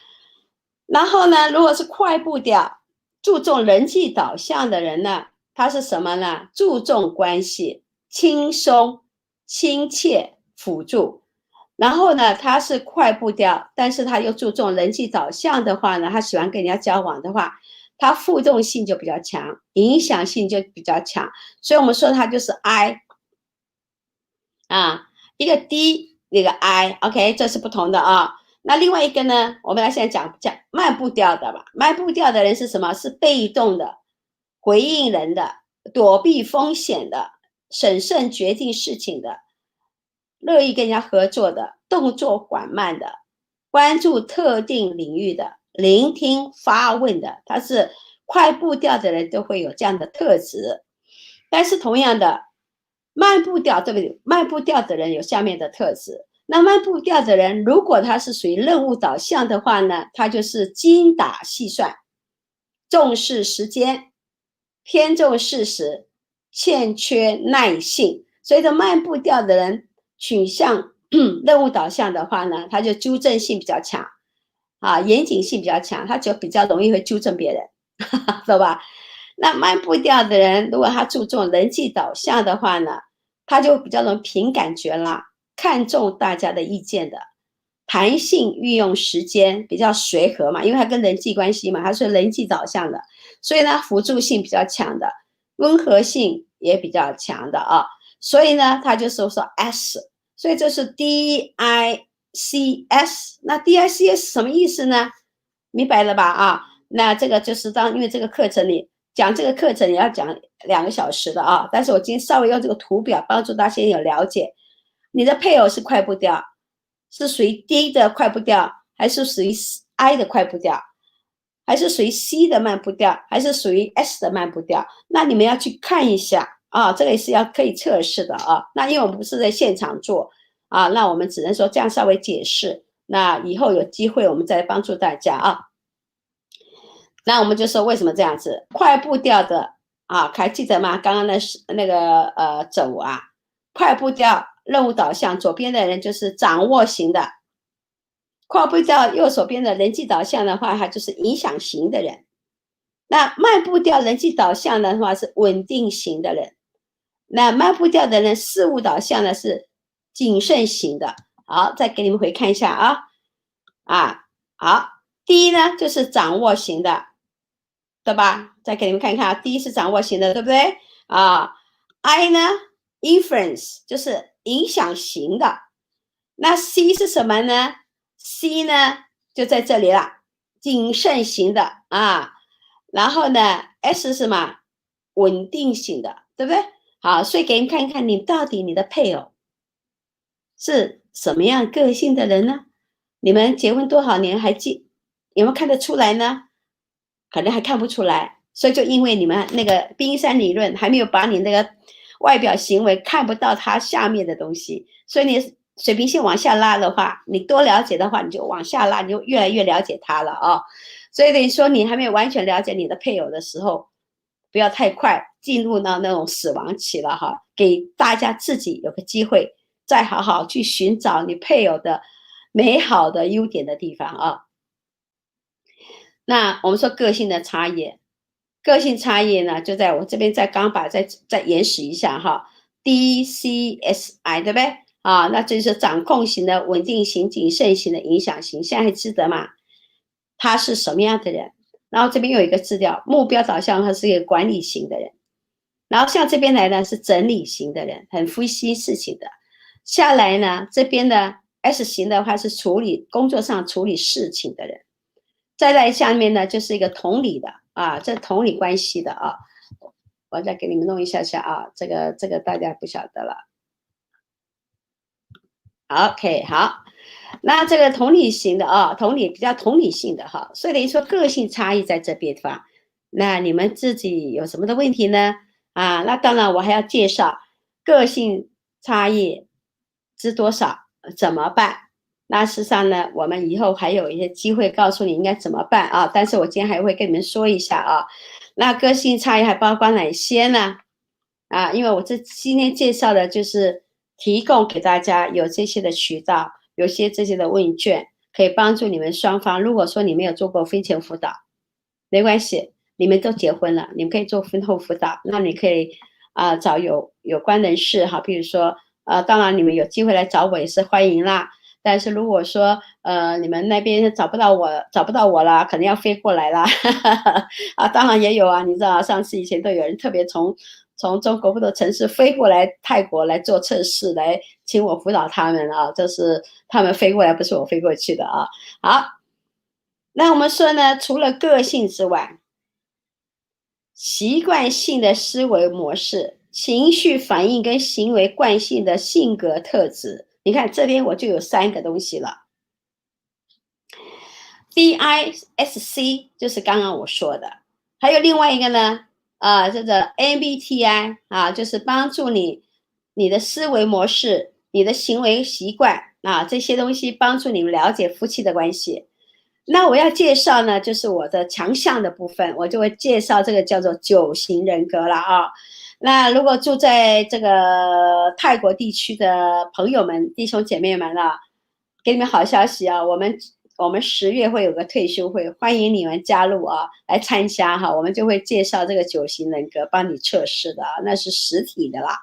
然后呢，如果是快步调、注重人际导向的人呢，他是什么呢？注重关系，轻松、亲切、辅助。然后呢，他是快步调，但是他又注重人际导向的话呢，他喜欢跟人家交往的话，他互动性就比较强，影响性就比较强。所以我们说他就是 I 啊，一个 D， 一个 I，OK， 这是不同的啊。那另外一个呢，我们来现在讲慢步调的吧。慢步调的人是什么？是被动的，回应人的，躲避风险的，审慎决定事情的，乐意跟人家合作的，动作缓慢的，关注特定领域的，聆听发问的。他是快步调的人都会有这样的特质。但是同样的，慢步调，对不对？慢步调的人有下面的特质。那慢步调的人，如果他是属于任务导向的话呢，他就是精打细算，重视时间，偏重事实，欠缺耐性。所以这慢步调的人取向任务导向的话呢，他就纠正性比较强啊，严谨性比较强，他就比较容易会纠正别人，知道吧？那慢步调的人，如果他注重人际导向的话呢，他就比较容易凭感觉啦，看重大家的意见的，弹性运用时间，比较随和嘛，因为他跟人际关系嘛，他是人际导向的，所以呢，辅助性比较强的，温和性也比较强的啊，所以呢，他就是说 S， 所以这是 DICS。那 DICS 什么意思呢？明白了吧？啊，那这个就是因为这个课程里讲这个课程也要讲2个小时的啊，但是我今天稍微用这个图表帮助大家先有了解。你的配偶是快步调，是属于 D 的快步调，还是属于 I 的快步调，还是属于 C 的慢步调，还是属于 S 的慢步调？那你们要去看一下啊，这个也是可以测试的啊。那因为我们不是在现场做啊，那我们只能说这样稍微解释。那以后有机会我们再帮助大家啊。那我们就说为什么这样子？快步调的啊，还记得吗？刚刚那个走啊，快步调任务导向，左边的人就是掌握型的；快步调右手边的人际导向的话，他就是影响型的人。那慢步调人际导向的话是稳定型的人。那慢步调的人事物导向呢是谨慎型的。好，再给你们回看一下啊，好，第一呢就是掌握型的。对吧？再给你们看看啊，第一是掌握型的，对不对啊 ？I 呢 ，influence 就是影响型的。那 C 是什么呢 ？C 呢就在这里了，谨慎型的啊。然后呢 ，S 是什么？稳定型的，对不对？好，所以给你们看一看，你到底你的配偶是什么样个性的人呢？你们结婚多少年有没有看得出来呢？可能还看不出来，所以就因为你们那个冰山理论还没有把你那个外表行为看不到它下面的东西，所以你水平线往下拉的话，你多了解的话，你就往下拉，你就越来越了解它了啊。所以等于说你还没有完全了解你的配偶的时候，不要太快进入到那种死亡期了哈，给大家自己有个机会，再好好去寻找你配偶的美好的优点的地方啊。那我们说个性的差异，个性差异呢，就在我这边刚把再演示一下哈 ，DCSI 对不对啊？那这就是掌控型的、稳定型、谨慎型的、影响型，现在还记得吗？他是什么样的人？然后这边有一个字调，目标导向，他是一个管理型的人。然后像这边来呢是整理型的人，很分析事情的。下来呢，这边的 S 型的话是工作上处理事情的人。再来下面呢，就是一个同理的啊，这同理关系的啊。我再给你们弄一下下啊，这个大家不晓得了。OK， 好，那这个同理型的啊，比较同理性的哈，所以等于说个性差异在这边方。那你们自己有什么的问题呢？啊，那当然我还要介绍个性差异知多少，怎么办？那事实上呢，我们以后还有一些机会告诉你应该怎么办啊。但是我今天还会跟你们说一下啊，那个性差异还包括哪些呢？啊，因为我今天介绍的就是提供给大家有这些的渠道，有些这些的问卷，可以帮助你们双方。如果说你没有做过婚前辅导，没关系，你们都结婚了，你们可以做婚后辅导。那你可以找有关人士哈，比如说当然你们有机会来找我也是欢迎啦。但是如果说你们那边找不到我了，可能要飞过来啦。啊，当然也有啊，你知道上次以前都有人特别从中国不同城市飞过来泰国来做测试，来请我辅导他们啊，这是他们飞过来，不是我飞过去的啊。好，那我们说呢，除了个性之外，习惯性的思维模式、情绪反应跟行为惯性的性格特质，你看这边我就有3个东西了。DISC 就是刚刚我说的，还有另外一个呢，这个 MBTI 啊，就是帮助你的思维模式、你的行为习惯啊，这些东西帮助你们了解夫妻的关系。那我要介绍呢，就是我的强项的部分，我就会介绍这个叫做9型人格了啊。那如果住在这个泰国地区的朋友们、弟兄姐妹们啊，给你们好消息啊，我们10月会有个退休会，欢迎你们加入啊，来参加哈。我们就会介绍这个9型人格，帮你测试的啊，那是实体的啦。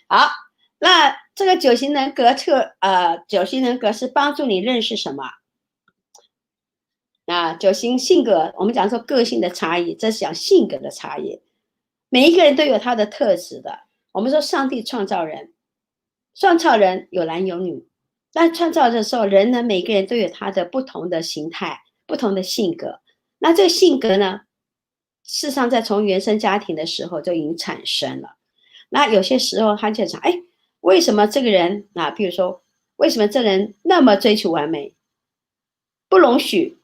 好，那这个9型人格9型人格是帮助你认识什么？啊，9型性格，我们讲说个性的差异，这是讲性格的差异。每一个人都有他的特质的。我们说上帝创造人有男有女，但创造的时候，人呢，每个人都有他的不同的形态、不同的性格。那这个性格呢，事实上在从原生家庭的时候就已经产生了。那有些时候他就想，哎，为什么这个人啊，比如说，为什么这人那么追求完美，不容许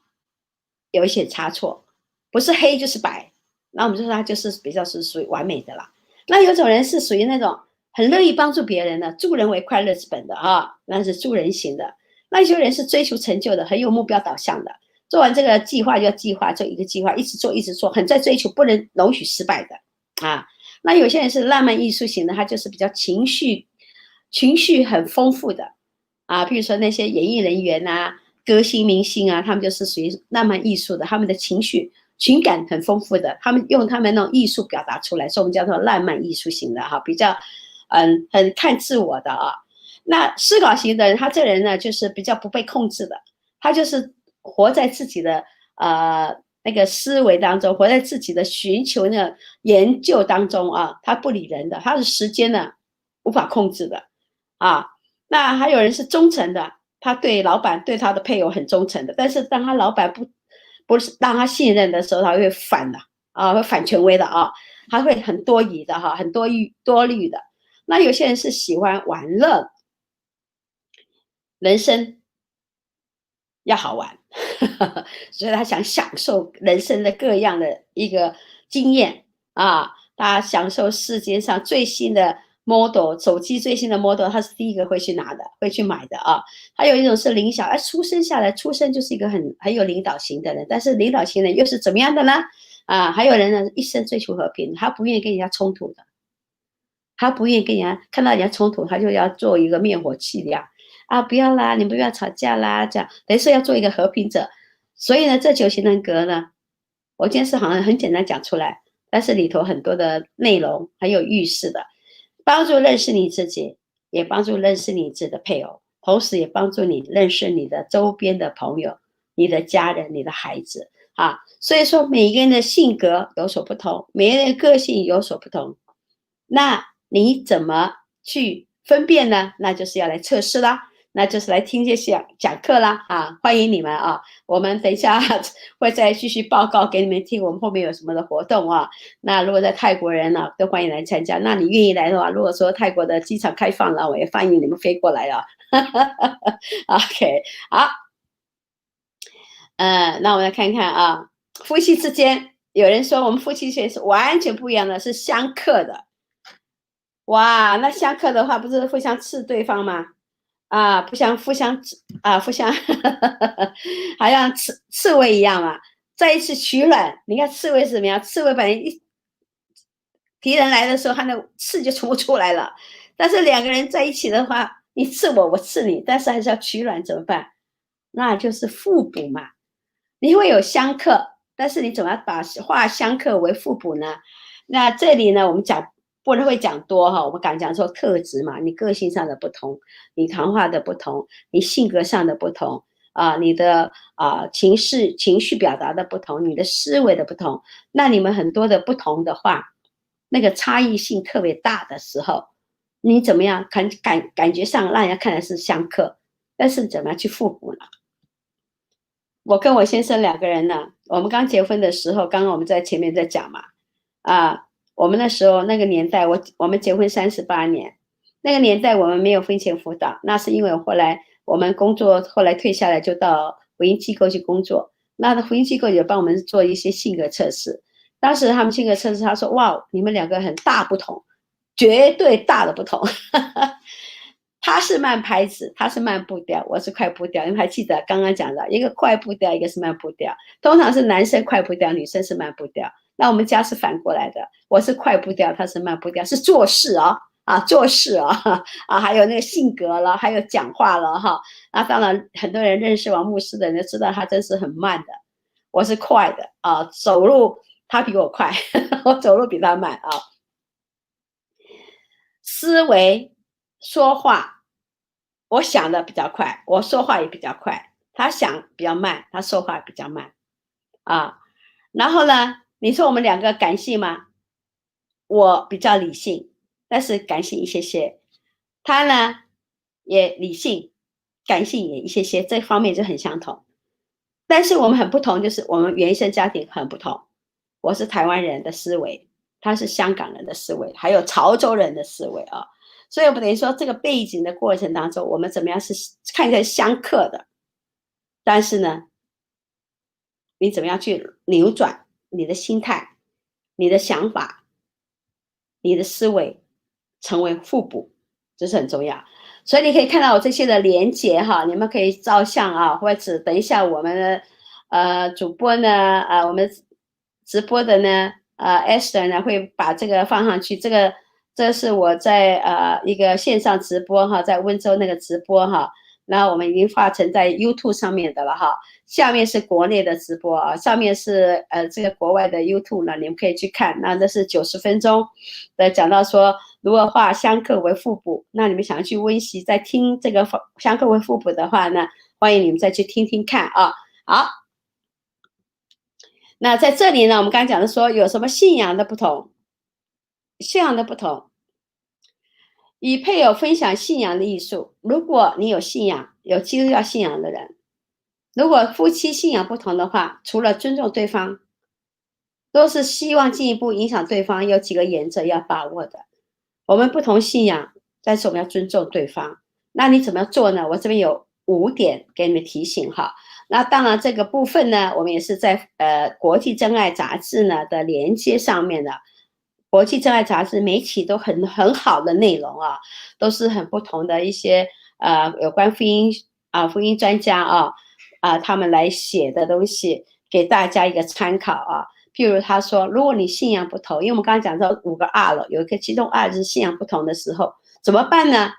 有一些差错，不是黑就是白，那我们就说他就是比较是属于完美的啦。那有种人是属于那种很乐意帮助别人的，助人为快乐之本的啊，那是助人型的。那有些人是追求成就的，很有目标导向的，做完这个计划就要计划，做一个计划，一直做一直做，很在追求，不能容许失败的啊。那有些人是浪漫艺术型的，他就是比较情绪很丰富的啊，比如说那些演艺人员啊、歌星明星啊，他们就是属于浪漫艺术的，他们的情感很丰富的，他们用他们那种艺术表达出来，所以我们叫做浪漫艺术型的哈，比较很看自我的啊。那思考型的人，他这人呢就是比较不被控制的，他就是活在自己的那个思维当中，活在自己的寻求呢研究当中啊，他不理人的，他的时间呢无法控制的啊。那还有人是忠诚的，他对老板对他的配偶很忠诚的，但是当他老板不是让他信任的时候，他会反的啊，会反权威的啊，他会很多疑的哈，很多虑的。那有些人是喜欢玩乐，人生要好玩，所以他想享受人生的各样的一个经验啊，他享受世界上最新的 model， 手机最新的 model， 他是第一个会去拿的，会去买的啊。还有一种是领小，出生就是一个很有领导型的人，但是领导型人又是怎么样的呢？啊，还有人呢，一生追求和平，他不愿意跟人家冲突的，他不愿意跟人家看到人家冲突，他就要做一个灭火器的呀。啊，不要啦，你不要吵架啦，这样等于是要做一个和平者。所以呢，这9型人格呢，我今天是好像很简单讲出来，但是里头很多的内容很有预示的，帮助认识你自己，也帮助认识你自己的配偶，同时也帮助你认识你的周边的朋友、你的家人、你的孩子啊。所以说，每一个人的性格有所不同，每一个人的个性有所不同，那你怎么去分辨呢？那就是要来测试啦。那就是来听这些讲课啦啊，欢迎你们啊！我们等一下会再继续报告给你们听，我们后面有什么的活动啊？那如果在泰国人呢，都欢迎来参加。那你愿意来的话，如果说泰国的机场开放了，我也欢迎你们飞过来啊。OK， 好，那我们来看看啊，夫妻之间，有人说我们夫妻之间是完全不一样的，是相克的。哇，那相克的话，不是互相刺对方吗？啊，互相互相好像刺猬一样嘛，在一起取暖。你看刺猬是怎么样？刺猬本来敌人来的时候，它的刺就冲不出来了。但是两个人在一起的话，你刺我，我刺你，但是还是要取暖，怎么办？那就是互补嘛。你会有相克，但是你怎么把化相克为互补呢？那这里呢，我们讲不能会讲多哈，我们敢讲说特质嘛，你个性上的不同，你谈话的不同，你性格上的不同啊，你的情绪表达的不同，你的思维的不同，那你们很多的不同的话，那个差异性特别大的时候，你怎么样感觉上让人家看来是相克，但是怎么样去互补呢？我跟我先生两个人呢，我们刚结婚的时候，刚刚我们在前面在讲嘛，我们那时候那个年代，我们结婚38年，那个年代我们没有婚前辅导，那是因为后来我们工作，后来退下来就到婚姻机构去工作，那婚姻机构也帮我们做一些性格测试，当时他们性格测试，他说哇，你们两个很大不同，绝对大的不同。他是慢拍子，他是慢步调，我是快步调。你们还记得刚刚讲的，一个快步调，一个是慢步调。通常是男生快步调，女生是慢步调。那我们家是反过来的，我是快步调，他是慢步调，是做事做事还有那个性格了，还有讲话了哈。那当然，很多人认识王牧师的人知道他真是很慢的，我是快的走路他比我快，我走路比他慢啊。思维说话，我想的比较快，我说话也比较快。他想比较慢，他说话比较慢啊。然后呢，你说我们两个感性吗？我比较理性，但是感性一些些。他呢也理性，感性也一些些，这方面就很相同。但是我们很不同，就是我们原生家庭很不同。我是台湾人的思维，他是香港人的思维，还有潮州人的思维啊。所以我们等于说这个背景的过程当中，我们怎么样是看起来相克的，但是呢，你怎么样去扭转你的心态、你的想法、你的思维，成为互补，这是很重要。所以你可以看到我这些的连接哈，你们可以照相啊，或者等一下我们的主播呢，我们直播的呢，Esther 呢会把这个放上去。这是我在一个线上直播哈，在温州那个直播哈，那我们已经发成在 YouTube 上面的了哈。下面是国内的直播啊，上面是这个国外的 YouTube 呢，你们可以去看。那这是90分钟的讲到说如何化相克为互补。那你们想要去温习，在听这个相克为互补的话呢，欢迎你们再去听听看啊。好，那在这里呢，我们刚才讲的说有什么信仰的不同，信仰的不同。与配偶分享信仰的艺术。如果你有信仰，有基督教信仰的人，如果夫妻信仰不同的话，除了尊重对方，都是希望进一步影响对方，有几个原则要把握的。我们不同信仰，但是我们要尊重对方。那你怎么做呢？我这边有5点给你们提醒哈。那当然这个部分呢，我们也是在国际真爱杂志呢的连接上面的。国际真爱杂志每期都很好的内容啊，都是很不同的一些有关福音专家他们来写的东西，给大家一个参考啊。譬如他说，如果你信仰不同，因为我们刚刚讲到5个 R 了，有一个其中 R 是信仰不同的时候，怎么办呢？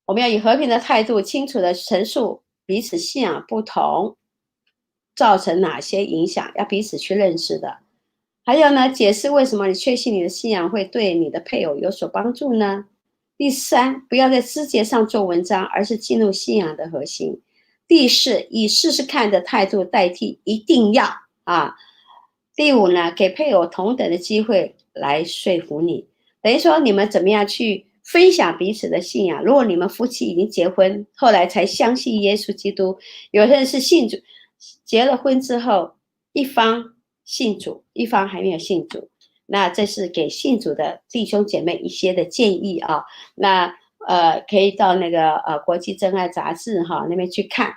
我们要以和平的态度，清楚的陈述彼此信仰不同造成哪些影响，要彼此去认识的。还有呢，解释为什么你确信你的信仰会对你的配偶有所帮助呢？第3，不要在枝节上做文章，而是进入信仰的核心。第4，以试试看的态度代替一定要第5呢，给配偶同等的机会来说服你。等于说你们怎么样去分享彼此的信仰。如果你们夫妻已经结婚，后来才相信耶稣基督，有些人是信主，结了婚之后，一方信主，一方还没有信主，那这是给信主的弟兄姐妹一些的建议啊。那可以到那个国际真爱杂志哈那边去看。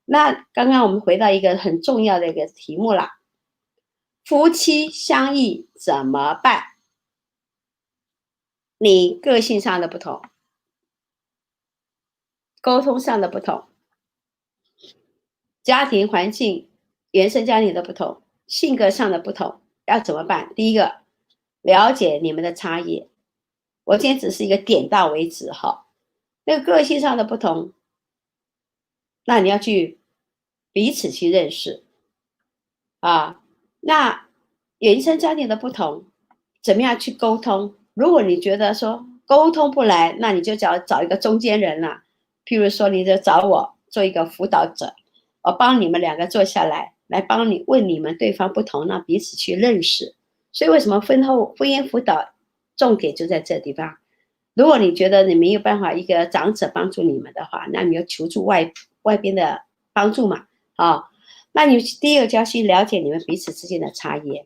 那刚刚我们回到一个很重要的一个题目啦，夫妻相异怎么办？你个性上的不同，沟通上的不同，家庭环境、原生家庭的不同，性格上的不同，要怎么办？第一个，了解你们的差异。我今天只是一个点到为止哈。那个个性上的不同，那你要去彼此去认识啊。那原生家庭的不同，怎么样去沟通？如果你觉得说沟通不来，那你就找一个中间人了。譬如说，你就找我做一个辅导者，我帮你们两个坐下来，来帮你问你们对方不同，让彼此去认识。所以为什么婚姻辅导重点就在这地方？如果你觉得你没有办法一个长者帮助你们的话，那你要求助外边的帮助嘛，啊，那你第一个就要去了解你们彼此之间的差异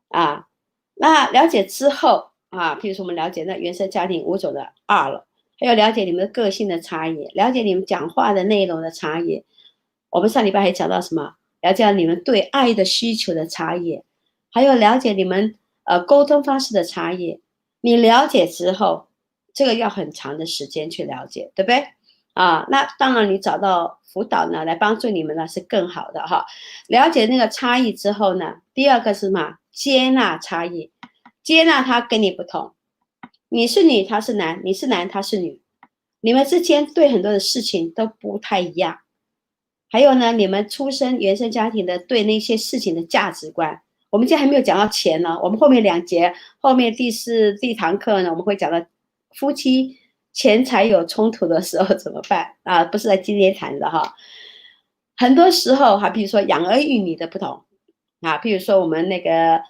啊。那了解之后啊，譬如说我们了解那原生家庭5种的2了，还有了解你们的个性的差异，了解你们讲话的内容的差异。我们上礼拜还讲到什么？了解你们对爱的需求的差异，还有了解你们沟通方式的差异。你了解之后，这个要很长的时间去了解，对不对？啊，那当然你找到辅导呢来帮助你们呢是更好的哈。了解那个差异之后呢，第二个是什么？接纳差异，接纳他跟你不同，你是女他是男，你是男他是女，你们之间对很多的事情都不太一样。还有呢，你们出生原生家庭的对那些事情的价值观，我们今天还没有讲到钱呢，我们后面2节，后面第堂课呢，我们会讲到夫妻钱财有冲突的时候怎么办啊？不是在今天谈的哈。很多时候哈，比如说养儿育女的不同啊，比如说我们那个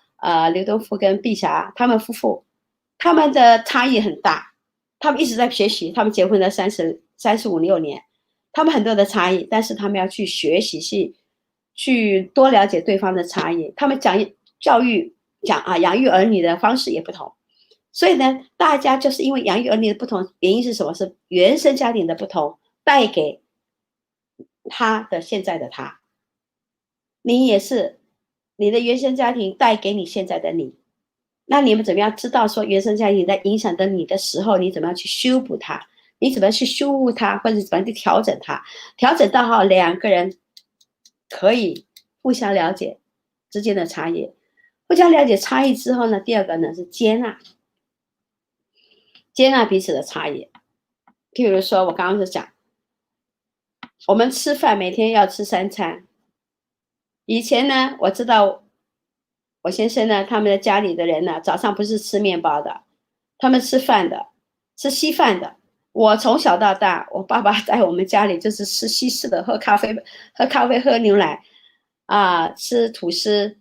刘东富跟碧霞他们夫妇，他们的差异很大，他们一直在学习，他们结婚了35、6年。他们很多的差异，但是他们要去学习，去多了解对方的差异。他们养育儿女的方式也不同，所以呢，大家就是因为养育儿女的不同，原因是什么？是原生家庭的不同带给他的现在的他。你也是，你的原生家庭带给你现在的你。那你们怎么样知道说原生家庭在影响到你的时候，你怎么样去修补它？你怎么去修复它，或者怎么样去调整它，调整到好2个人可以互相了解之间的差异。互相了解差异之后呢，第二个呢是接纳彼此的差异。譬如说我刚刚是讲，我们吃饭每天要吃3餐。以前呢，我知道我先生呢，他们的家里的人呢，早上不是吃面包的，他们吃饭的，吃稀饭的。我从小到大，我爸爸在我们家里就是吃西式的，喝咖啡，喝牛奶，吃吐司，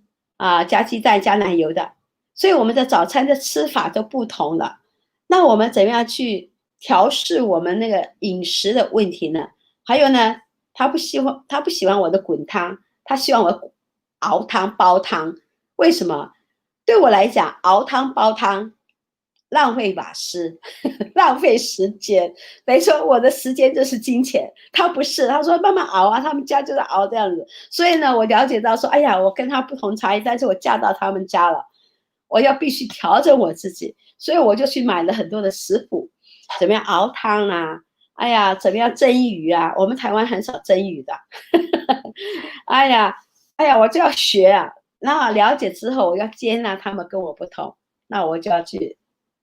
加鸡蛋加奶油的，所以我们的早餐的吃法都不同了。那我们怎么样去调试我们那个饮食的问题呢？还有呢，他不喜欢我的滚汤，他希望我熬汤煲汤。为什么？对我来讲，熬汤煲汤浪费瓦斯，浪费时间，等于说我的时间就是金钱。他不是，他说慢慢熬啊，他们家就是熬这样子。所以呢，我了解到说，哎呀，我跟他不同差异，但是我嫁到他们家了，我要必须调整我自己，所以我就去买了很多的食谱，怎么样熬汤啊，哎呀，怎么样蒸鱼啊？我们台湾很少蒸鱼的，哎呀，我就要学啊。那了解之后，我要接纳他们跟我不同，那我就要去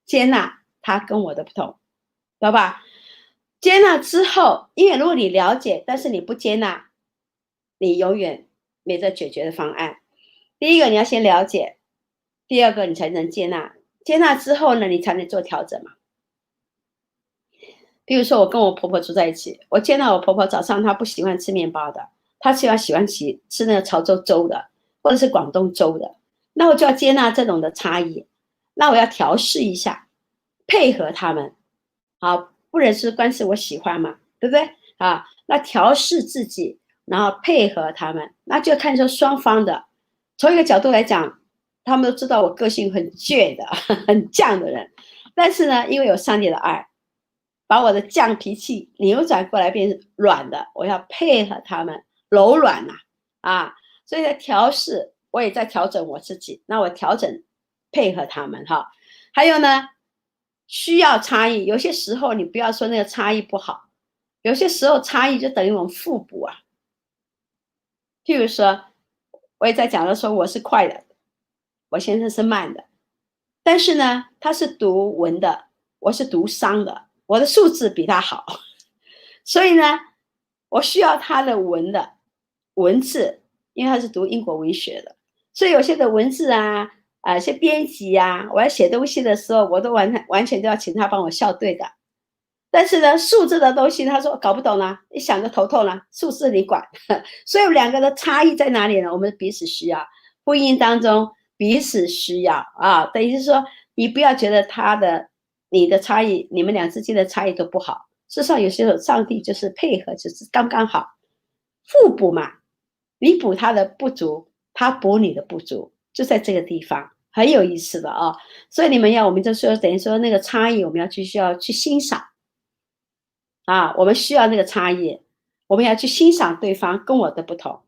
接纳他跟我的不同，知道吧？接纳之后，因为如果你了解，但是你不接纳，你永远没得解决的方案。第一个你要先了解，第二个你才能接纳。接纳之后呢，你才能做调整嘛。比如说我跟我婆婆住在一起，我接纳我婆婆早上她不喜欢吃面包的，她喜欢吃那个潮州粥的，或者是广东粥的，那我就要接纳这种的差异，那我要调试一下，配合他们，啊，不忍是官司我喜欢嘛，对不对啊？那调试自己，然后配合他们，那就看出双方的。从一个角度来讲，他们都知道我个性很倔的，很犟的人，但是呢，因为有上帝的爱，把我的犟脾气扭转过来变成软的，我要配合他们，柔软呐，所以在调试，我也在调整我自己，那我调整配合他们哈。还有呢，需要差异，有些时候你不要说那个差异不好，有些时候差异就等于我们互补啊。譬如说，我也在讲的说我是快的，我先生是慢的，但是呢，他是读文的，我是读商的，我的数字比他好，所以呢，我需要他的文字，因为他是读英国文学的，所以有些的文字啊，一些编辑啊，我要写东西的时候，我都完全都要请他帮我校对的。但是呢，数字的东西，他说搞不懂了，你想着头痛了，数字你管。所以两个的差异在哪里呢？我们彼此需要，婚姻当中彼此需要啊，等于是说，你不要觉得你的差异，你们俩之间的差异都不好。事实上，有些时候上帝就是配合，就是刚刚好，互补嘛。你补他的不足，他补你的不足，就在这个地方，很有意思的啊。所以我们就说，等于说那个差异，我们需要去欣赏。我们需要那个差异，我们要去欣赏对方跟我的不同。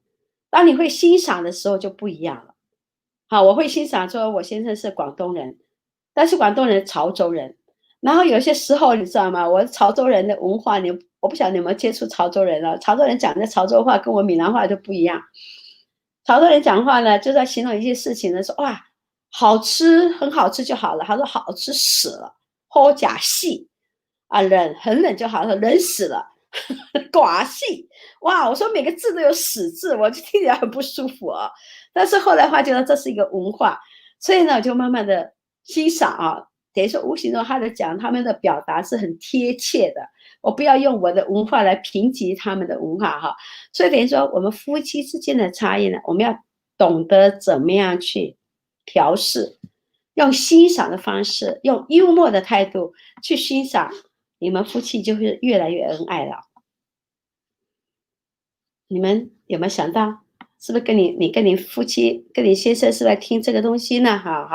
当你会欣赏的时候就不一样了。好，我会欣赏说我先生是广东人，但是广东人潮州人，然后有些时候你知道吗？我潮州人的文化，我不晓得你有没有接触潮州人了。潮州人讲的潮州话跟我闽南话就不一样。潮州人讲话呢，就在形容一些事情呢，说哇，好吃，很好吃就好了。他说好吃死了，好假细。冷很冷就好了，冷死了，寡戏哇！我说每个字都有死字，我就听起来很不舒服啊。但是后来发觉到这是一个文化，所以呢，我就慢慢的欣赏啊，等于说无形中他们的表达是很贴切的。我不要用我的文化来评级他们的文化哈，所以等于说我们夫妻之间的差异呢，我们要懂得怎么样去调试，用欣赏的方式，用幽默的态度去欣赏。你们夫妻就会越来越恩爱了。你们有没有想到，是不是跟你夫妻跟你先生是来听这个东西呢？好，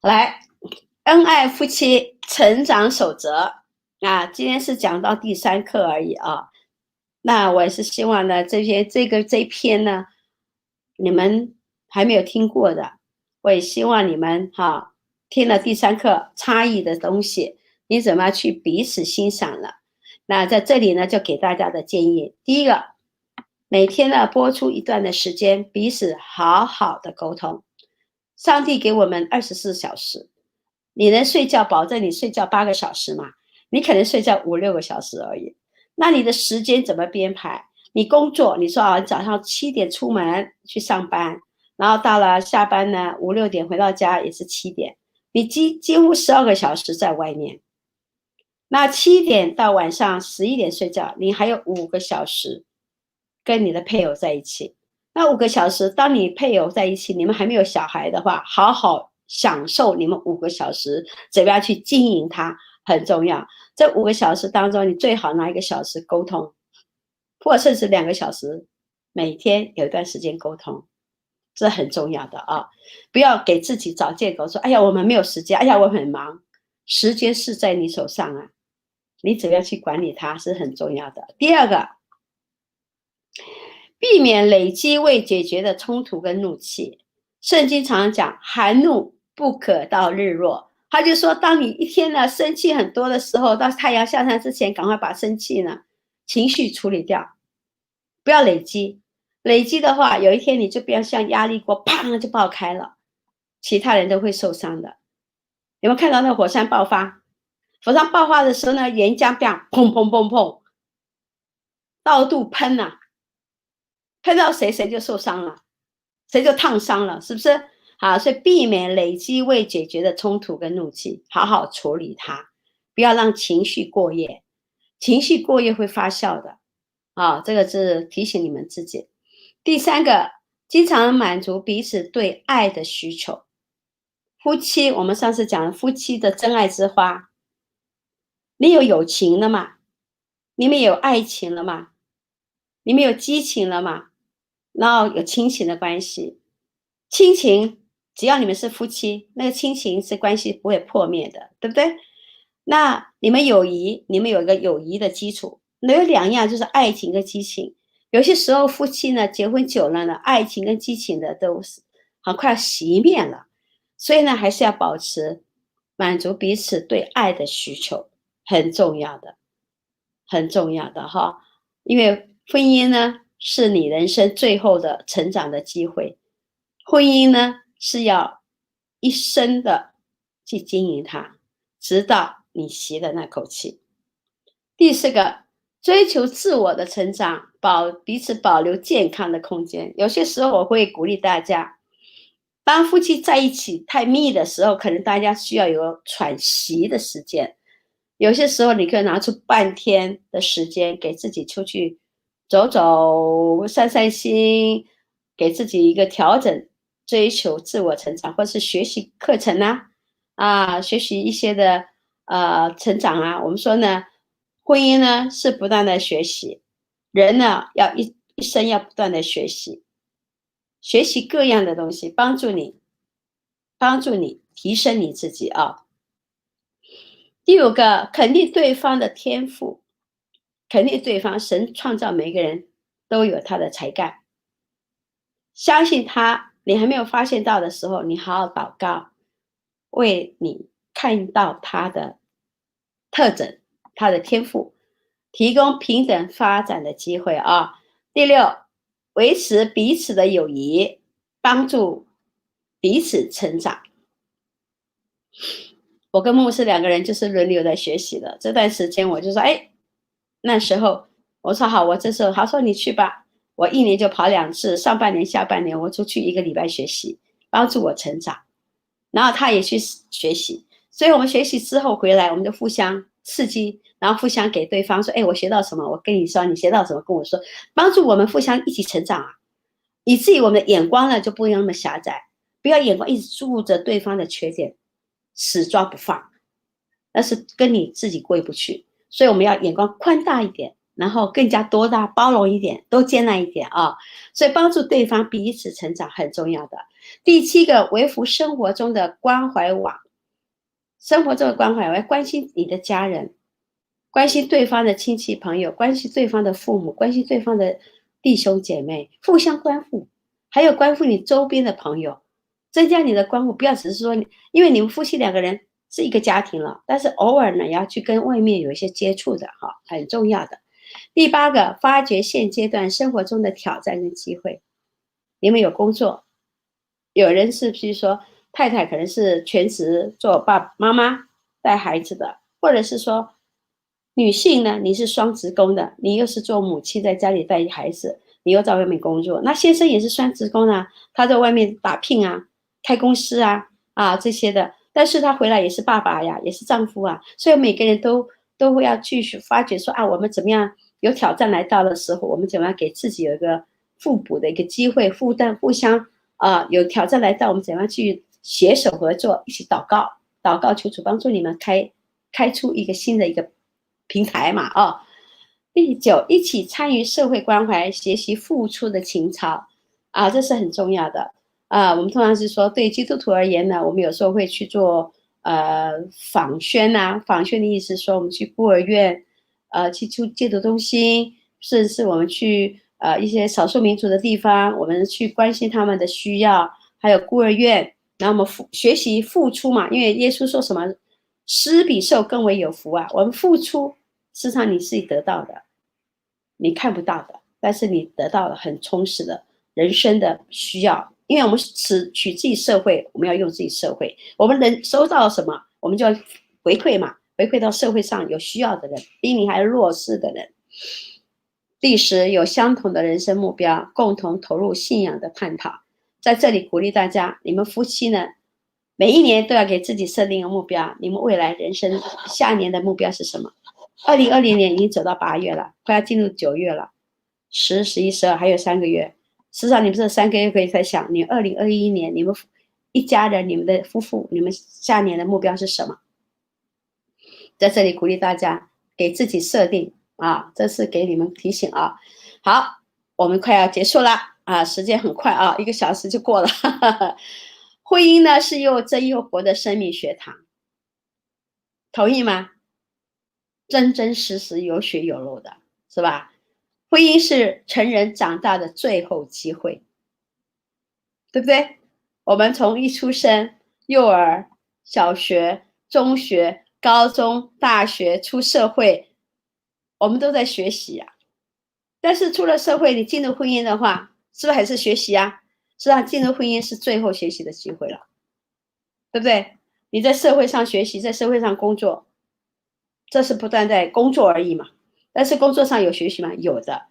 来，恩爱夫妻成长守则今天是讲到第3课而已啊。那我也是希望呢，这一篇呢，你们还没有听过的，我也希望你们听了第3课差异的东西。你怎么去彼此欣赏了？那在这里呢，就给大家的建议，第一个，每天呢播出一段的时间，彼此好好的沟通。上帝给我们24小时，你能睡觉，保证你睡觉8个小时吗？你可能睡觉5、6个小时而已。那你的时间怎么编排？你工作，你说早上7点出门去上班，然后到了下班呢5、6点回到家也是7点，你几乎12个小时在外面。那7点到晚上11点睡觉，你还有5个小时跟你的配偶在一起。那5个小时，当你配偶在一起，你们还没有小孩的话，好好享受你们5个小时，怎么样去经营它很重要。这5个小时当中，你最好拿1个小时沟通，或甚至2个小时，每天有一段时间沟通，这很重要的啊！不要给自己找借口说：“哎呀，我们没有时间，哎呀，我很忙。”时间是在你手上啊。你怎么样去管理它是很重要的。第二个，避免累积未解决的冲突跟怒气。圣经常讲，含怒不可到日落。他就说，当你一天呢生气很多的时候，到太阳下山之前，赶快把生气呢情绪处理掉，不要累积。累积的话，有一天你就不要像压力锅，砰就爆开了，其他人都会受伤的。有没有看到那火山爆发？火山爆发的时候呢，岩浆砰砰砰砰，到处喷喷到谁就受伤了，谁就烫伤了，是不是？好，所以避免累积未解决的冲突跟怒气，好好处理它，不要让情绪过夜，情绪过夜会发酵的。这个是提醒你们自己。第3个，经常满足彼此对爱的需求。夫妻，我们上次讲了夫妻的真爱之花。你有友情了吗？你们有爱情了吗？你们有激情了吗？然后有亲情的关系，亲情只要你们是夫妻，那个亲情是关系不会破灭的，对不对？那你们友谊，你们有一个友谊的基础，那有两样就是爱情跟激情。有些时候夫妻呢结婚久了呢，爱情跟激情的都是很快熄灭了，所以呢还是要保持满足彼此对爱的需求，很重要的，很重要的哈。因为婚姻呢是你人生最后的成长的机会，婚姻呢是要一生的去经营它，直到你吸的那口气。第四个，追求自我的成长，彼此保留健康的空间。有些时候我会鼓励大家，当夫妻在一起太密的时候，可能大家需要有喘息的时间。有些时候你可以拿出半天的时间给自己出去走走、散散心，给自己一个调整，追求自我成长，或是学习课程学习一些的成长啊。我们说呢，婚姻呢是不断的学习，人呢要一生要不断的学习，学习各样的东西，帮助你提升你自己啊。第五个，肯定对方的天赋，肯定对方，神创造每个人都有他的才干，相信他。你还没有发现到的时候，你好好祷告，为你看到他的特征，他的天赋，提供平等发展的机会啊。第六，维持彼此的友谊，帮助彼此成长。我跟牧师两个人就是轮流在学习的。这段时间我就说，那时候我说好，我这时候他说你去吧，我一年就跑2次，上半年、下半年我出去1个礼拜学习，帮助我成长。然后他也去学习，所以我们学习之后回来，我们就互相刺激，然后互相给对方说，我学到什么，我跟你说，你学到什么，跟我说，帮助我们互相一起成长啊。以至于我们的眼光呢就不用那么狭窄，不要眼光一直注着对方的缺点，死抓不放，那是跟你自己过意不去。所以我们要眼光宽大一点，然后更加多大包容一点，多接纳一点啊。所以帮助对方彼此成长很重要的。第7个，维护生活中的关怀网。生活中的关怀，我要关心你的家人，关心对方的亲戚朋友，关心对方的父母，关心对方的弟兄姐妹，互相关护，还有关护你周边的朋友，增加你的关护。不要只是说因为你们夫妻2个人是一个家庭了，但是偶尔呢也要去跟外面有一些接触的哈，很重要的。第8个，发掘现阶段生活中的挑战跟机会。你们有工作，有人是比如说太太可能是全职做爸爸妈妈带孩子的，或者是说女性呢，你是双职工的，你又是做母亲在家里带孩子，你又在外面工作。那先生也是双职工啊，他在外面打拼啊，开公司这些的，但是他回来也是爸爸呀，也是丈夫啊。所以每个人都会要继续发掘说我们怎么样有挑战来到的时候，我们怎么样给自己有一个互补的一个机会，互相有挑战来到，我们怎样去携手合作，一起祷告求主帮助你们开出一个新的一个平台嘛第9，一起参与社会关怀，学习付出的情操这是很重要的我们通常是说对基督徒而言呢，我们有时候会去做访宣访宣的意思是说我们去孤儿院去戒毒中心，甚至是我们去一些少数民族的地方，我们去关心他们的需要，还有孤儿院，然后我们学习付出嘛，因为耶稣说什么施比受更为有福我们付出事实上你是得到的，你看不到的，但是你得到了很充实的人生的需要。因为我们取自己社会，我们要用自己社会，我们能收到什么我们就要回馈嘛，回馈到社会上有需要的人，比你还弱势的人。第10，有相同的人生目标，共同投入信仰的探讨。在这里鼓励大家，你们夫妻呢每一年都要给自己设定一个目标，你们未来人生下年的目标是什么？2020年已经走到8月了，快要进入9月了，10、11、12还有3个月。事实上你们这3个月可以在想，你2021年你们一家人，你们的夫妇，你们下年的目标是什么？在这里鼓励大家给自己设定啊，这是给你们提醒啊。好，我们快要结束了啊，时间很快啊，1个小时就过了。婚姻呢是又真又活的生命学堂，同意吗？真真实实有血有肉的，是吧？婚姻是成人长大的最后机会，对不对？我们从一出生，幼儿、小学、中学、高中、大学、出社会，我们都在学习啊。但是出了社会，你进入婚姻的话，是不是还是学习啊？实际上，进入婚姻是最后学习的机会了，对不对？你在社会上学习，在社会上工作，这是不断在工作而已嘛。但是工作上有学习吗？有的。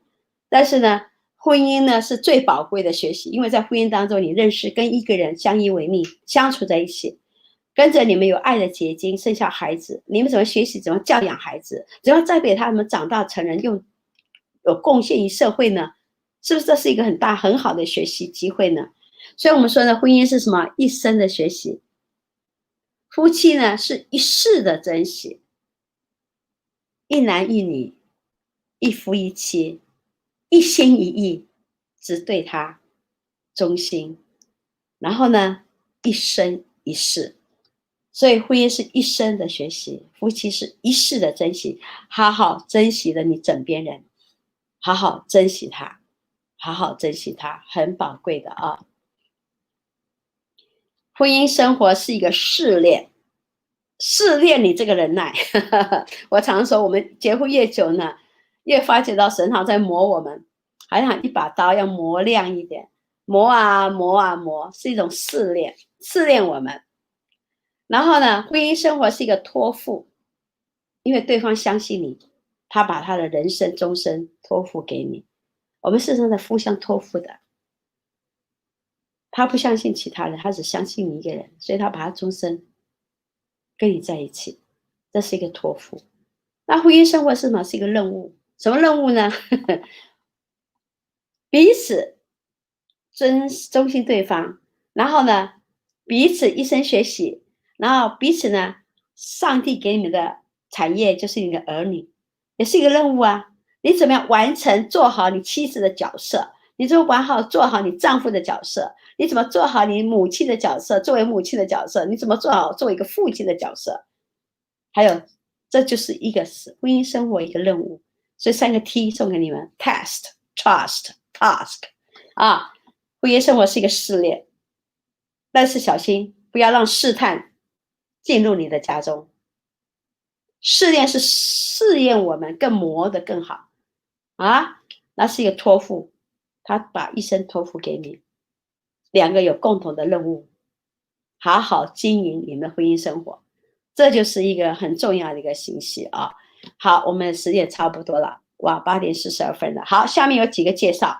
但是呢，婚姻呢是最宝贵的学习，因为在婚姻当中，你认识跟一个人相依为命，相处在一起，跟着你们有爱的结晶，生下孩子，你们怎么学习，怎么教养孩子，怎么栽培他们长大成人，有贡献于社会呢？是不是这是一个很大很好的学习机会呢？所以我们说呢，婚姻是什么？一生的学习。夫妻呢是一世的珍惜，一男一女，一夫一妻，一心一意，只对他忠心，然后呢，一生一世。所以婚姻是一生的学习，夫妻是一世的珍惜，好好珍惜了你枕边人，好好珍惜他，好好珍惜他，很宝贵的啊。婚姻生活是一个试炼，试炼你这个忍耐。我常说，我们结婚越久呢，越发觉到神好在磨我们，好像一把刀要磨亮一点，磨啊磨啊磨，是一种试炼，试炼我们。然后呢，婚姻生活是一个托付，因为对方相信你，他把他的人生终身托付给你。我们是真的互相托付的，他不相信其他人，他只相信你一个人，所以他把他终身跟你在一起，这是一个托付。那婚姻生活是什么？是一个任务。什么任务呢？彼此忠心对方，然后呢，彼此一生学习，然后彼此呢，上帝给你们的产业就是你的儿女，也是一个任务啊。你怎么样完成做好你妻子的角色？你怎么做好你丈夫的角色？你怎么做好你母亲的角色？作为母亲的角色，你怎么做好作为一个父亲的角色？还有，这就是一个婚姻生活一个任务。所以3个 T 送给你们 ：test、trust、task。啊，婚姻生活是一个试炼，但是小心不要让试探进入你的家中。试炼是试验我们更磨得更好啊，那是一个托付，他把一生托付给你，2个有共同的任务，好好经营你们的婚姻生活，这就是一个很重要的一个信息啊。好，我们时间也差不多了，哇，8点42分了。好，下面有几个介绍。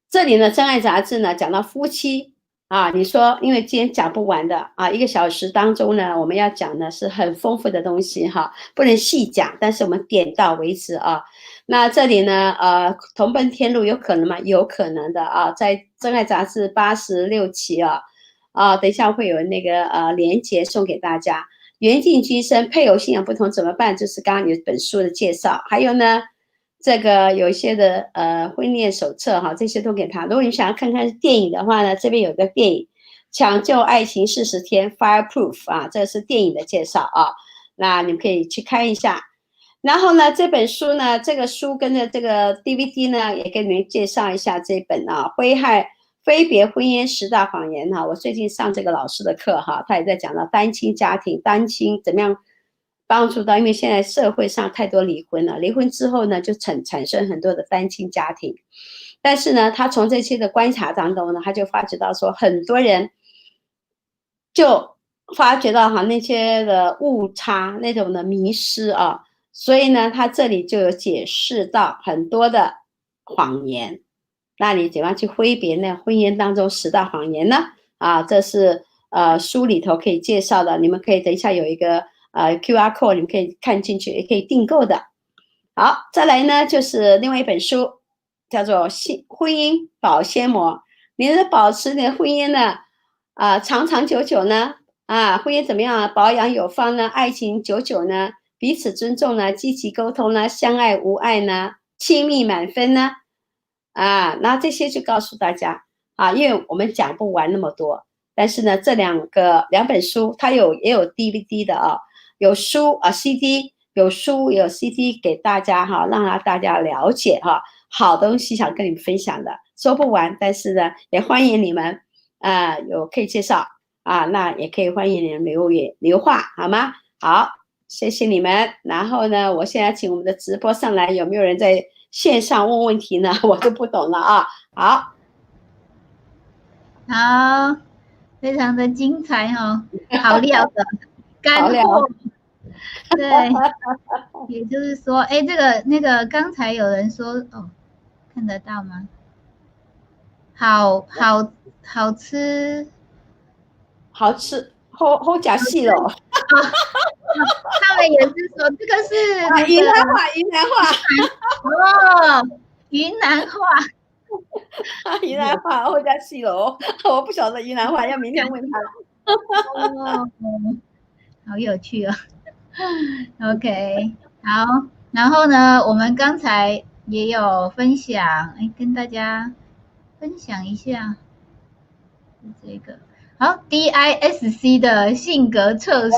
这里呢，真爱杂志呢讲到夫妻啊，你说因为今天讲不完的啊，1个小时当中呢，我们要讲的是很丰富的东西哈，不能细讲，但是我们点到为止啊。那这里呢，同奔天路有可能吗？有可能的啊，在真爱杂志86期啊，等一下会有那个连结送给大家。缘尽今生，配偶信仰不同怎么办？就是刚刚有本书的介绍，还有呢。这个有一些的婚恋手册哈，这些都给他。如果你想要看看电影的话呢，这边有个电影《抢救爱情40天》Fireproof 啊，这是电影的介绍啊，那你们可以去看一下。然后呢，这本书呢，这个书跟着这个 DVD 呢，也给你们介绍一下这本啊，非别婚姻10大谎言哈。我最近上这个老师的课哈，他也在讲到单亲家庭，单亲怎么样帮助到，因为现在社会上太多离婚了，离婚之后呢，就产生很多的单亲家庭。但是呢，他从这些的观察当中呢，他就发觉到说，很多人就发觉到哈那些的误差，那种的迷失啊，所以呢，他这里就有解释到很多的谎言。那你怎样去挥别那婚姻当中10大谎言呢？啊，这是书里头可以介绍的，你们可以等一下有一个QR code， 你们可以看进去，也可以订购的。好，再来呢，就是另外一本书，叫做婚姻保鲜膜。你能保持你的婚姻呢，长长久久呢，婚姻怎么样啊？保养有方呢？爱情久久呢？彼此尊重呢？积极沟通呢？相爱无碍呢？亲密满分呢？那这些就告诉大家因为我们讲不完那么多，但是呢，这两本书它也有 DVD 的有书CD， 有书也有 CD 给大家让大家了解好东西想跟你们分享的，说不完，但是呢，也欢迎你们有可以介绍那也可以欢迎你们留话好吗？好，谢谢你们。然后呢，我现在请我们的直播上来，有没有人在线上问问题呢？我都不懂了好，非常的精彩好料的干货。对，也就是说，那个刚才有人说看得到吗？好吃，好假戏了。他们也是说这个是云南话云南话云南话好假戏了我不晓得云南话，要明天问他好有趣OK， 好，然后呢，我们刚才也有分享，跟大家分享一下这个。好 ，DISC 的性格测试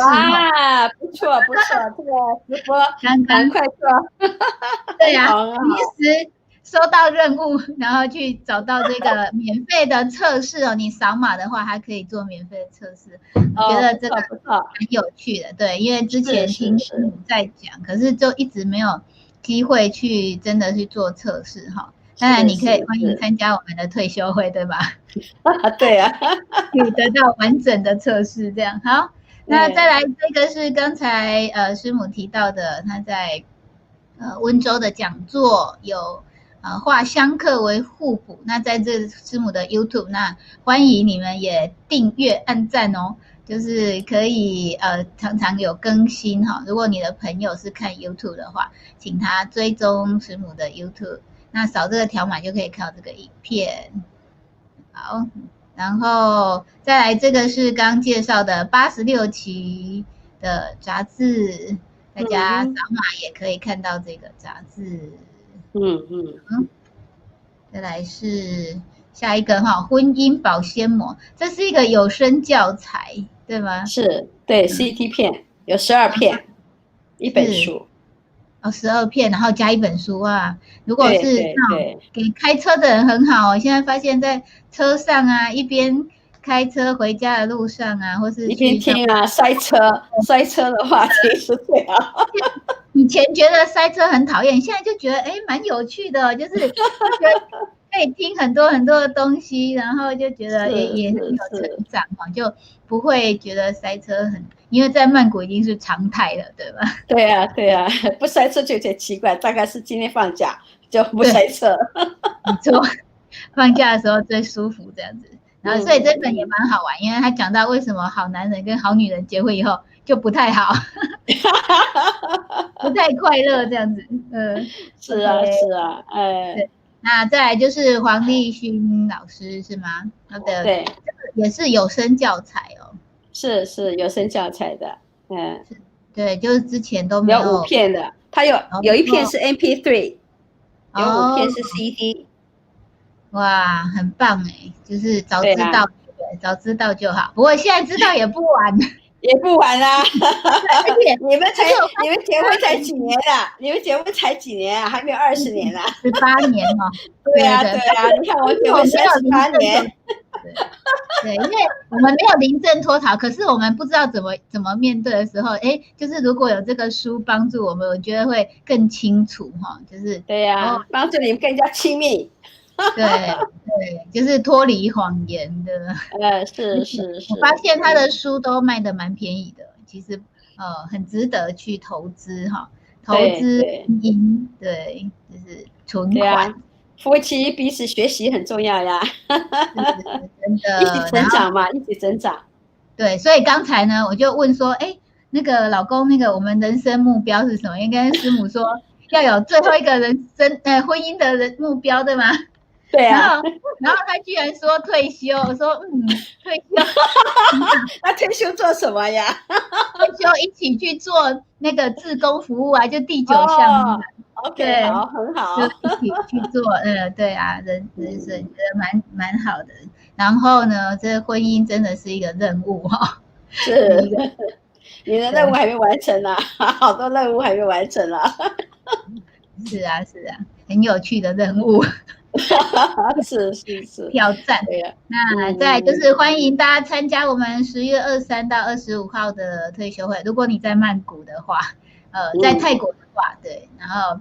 不错，这个直播刚快做。对及时收到任务，然后去找到这个免费的测试你扫码的话还可以做免费的测试。我觉得这个蛮有趣的，对，因为之前听你在讲，可是就一直没有机会去真的去做测试当然你可以欢迎参加我们的退休会，对吧？对可以得到完整的测试这样。好，那再来这个是刚才师母提到的，他在温州的讲座有化相克为互补。那在这师母的 YouTube， 那欢迎你们也订阅按赞就是可以常常有更新如果你的朋友是看 YouTube 的话，请他追踪师母的 YouTube， 那扫这个条码就可以看到这个影片。好，然后再来这个是刚介绍的86期的杂志，大家扫码也可以看到这个杂志。再来是下一个婚姻保鲜膜，这是一个有声教材，对吗？是，对，CT 片有12片，一本书。12片，然后加一本书如果是给开车的人很好现在发现在车上一边开车回家的路上或是一边听塞车的话题是最好。以前觉得塞车很讨厌，现在就觉得蛮有趣的，就是觉得可以听很多很多的东西，然后就觉得也很有成长就不会觉得塞车因为在曼谷已经是常态了，对吧？对啊，不塞车就有点奇怪，大概是今天放假就不塞车。没错，放假的时候最舒服这样子。然后所以这本也蛮好玩，因为他讲到为什么好男人跟好女人结婚以后就不太好，不太快乐这样子。是啊，对。那再来就是黄立勋老师是吗？他的对，也是有声教材是有声教材的。对，就是之前都没有。有5片的，它有一片是 MP3，有5片是 CD。哇，很棒就是早知道，早知道就好。不过现在知道也不晚。也不晚而且你们结婚才几年啊？你们结婚才几年还没有20年18年对啊，你看我结婚38年。对，因为我们没有临阵脱逃，可是我们不知道怎么面对的时候，就是如果有这个书帮助我们，我觉得会更清楚就是对帮助你们更加亲密。对，就是脱离谎言的。是。我发现他的书都卖得蛮便宜的，其实很值得去投资投资姻，对，就是存款。夫妻彼此学习很重要呀。真的，一起成长嘛，一起成长。对，所以刚才呢，我就问说，那个老公，我们人生目标是什么？应该师母说要有最后一个人生婚姻的目标，对吗？对啊，然后他居然说退休，我说退休，那退休做什么呀？退休一起去做那个志工服务啊，就第9项目。OK，对，好，很好，就一起去做，对啊，人生觉得蛮好的。然后呢，这婚姻真的是一个任务哈，是一个你的任务还没完成呢，好多任务还没完成啊。是啊，很有趣的任务。是挑战。对呀。那再来就是欢迎大家参加我们10月23到25号的退休会。如果你在曼谷的话，在泰国的话，对，然后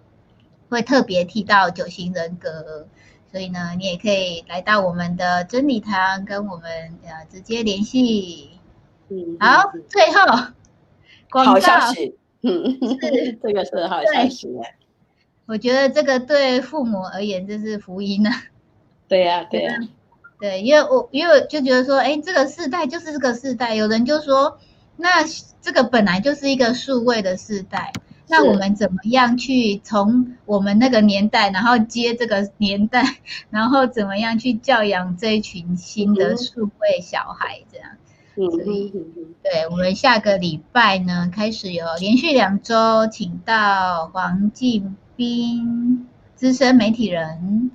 会特别提到9型人格，所以呢，你也可以来到我们的真理堂跟我们直接联系。好，最后广告，好消息，这个是好消息。我觉得这个对父母而言这是福音啊。对呀，对，因为就觉得说，这个世代就是这个世代，有人就说，那这个本来就是一个数位的世代，那我们怎么样去从我们那个年代，然后接这个年代，然后怎么样去教养这一群新的数位小孩这样。所以，对，我们下个礼拜呢，开始有连续2周，请到黄敬斌资深媒体人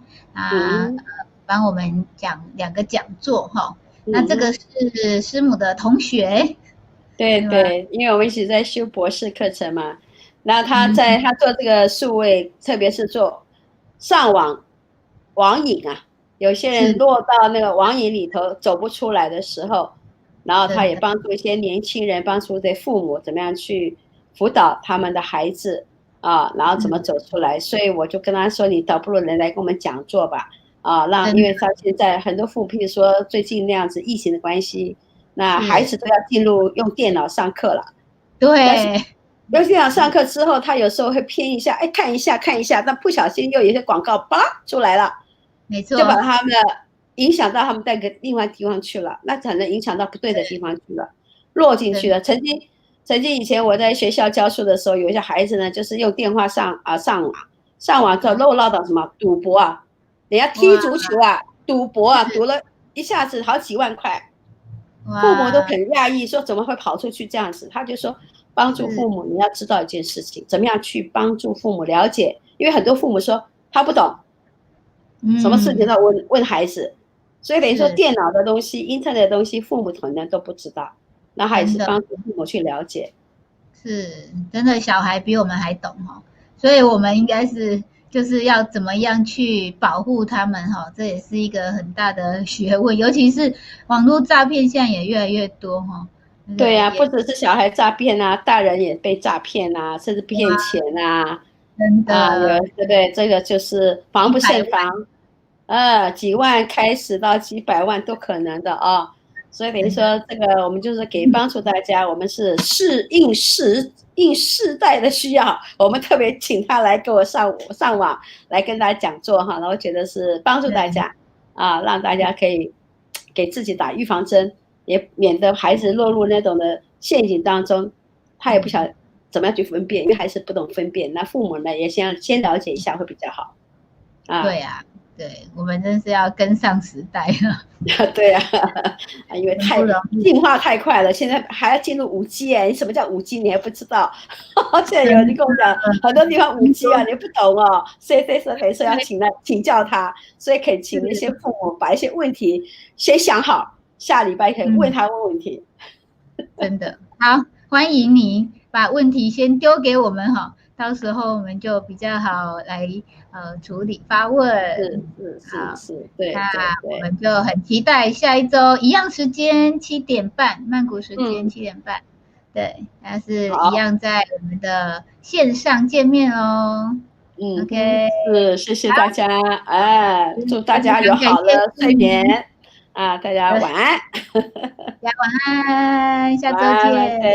帮我们讲2个讲座哈。那这个是师母的同学，对，因为我们一起在修博士课程嘛，然后他做这个数位，特别是做上网瘾啊，有些人落到那个网瘾里头走不出来的时候，然后他也帮助一些年轻人，帮助这父母怎么样去辅导他们的孩子啊，然后怎么走出来。所以我就跟他说，你倒不如人来跟我们讲座吧。因为他现在很多父母，譬如说最近那样子疫情的关系，那孩子都要进入用电脑上课了。对，用电脑上课之后，他有时候会偏一下，看一下，但不小心又有些广告叭出来了，没错，就把他们影响到他们带个另外地方去了，那可能影响到不对的地方去了，落进去了。曾经以前我在学校教书的时候，有一些孩子呢，就是用电话上网之后漏到什么赌博啊。人家踢足球啊，赌博啊，赌了一下子好几万块，父母都很讶异，说怎么会跑出去这样子？他就说，帮助父母，你要知道一件事情，怎么样去帮助父母了解？因为很多父母说他不懂，什么事情都要问孩子，所以等于说电脑的东西、internet 的东西，父母可能都不知道，那他也是帮助父母去了解。是真的，小孩比我们还懂哈，所以我们应该是。就是要怎么样去保护他们哈，这也是一个很大的学问，尤其是网络诈骗现在也越来越多哈。对呀，不只是小孩诈骗啊，大人也被诈骗啊，甚至骗钱啊，真的，对不对？这个就是防不胜防，几万开始到几百万都可能的啊。所以等于说，这个我们就是给帮助大家，我们是应世代的需要，我们特别请他来给我上网来跟大家讲座哈，然后觉得是帮助大家让大家可以给自己打预防针，也免得孩子落入那种的陷阱当中，他也不晓得怎么样去分辨，因为孩子不懂分辨，那父母呢也先了解一下会比较好对呀。对，我们真是要跟上时代了。对啊，因为进化太快了，现在还要进入5G 你什么叫5G 你还不知道？现在有人跟我讲，很多地方5G你不懂哦，所以说要请教他，所以可以请那些父母把一些问题先想好，下礼拜可以问他问题。真的好，欢迎你把问题先丢给我们哈。到时候我们就比较好来处理发问。是，对。那我们就很期待下一周一样时间7点半，曼谷时间7点半，对，但是一样在我们的线上见面哦。OK， 谢谢大家，祝大家有好的睡眠大家晚安。大家晚安，下周见。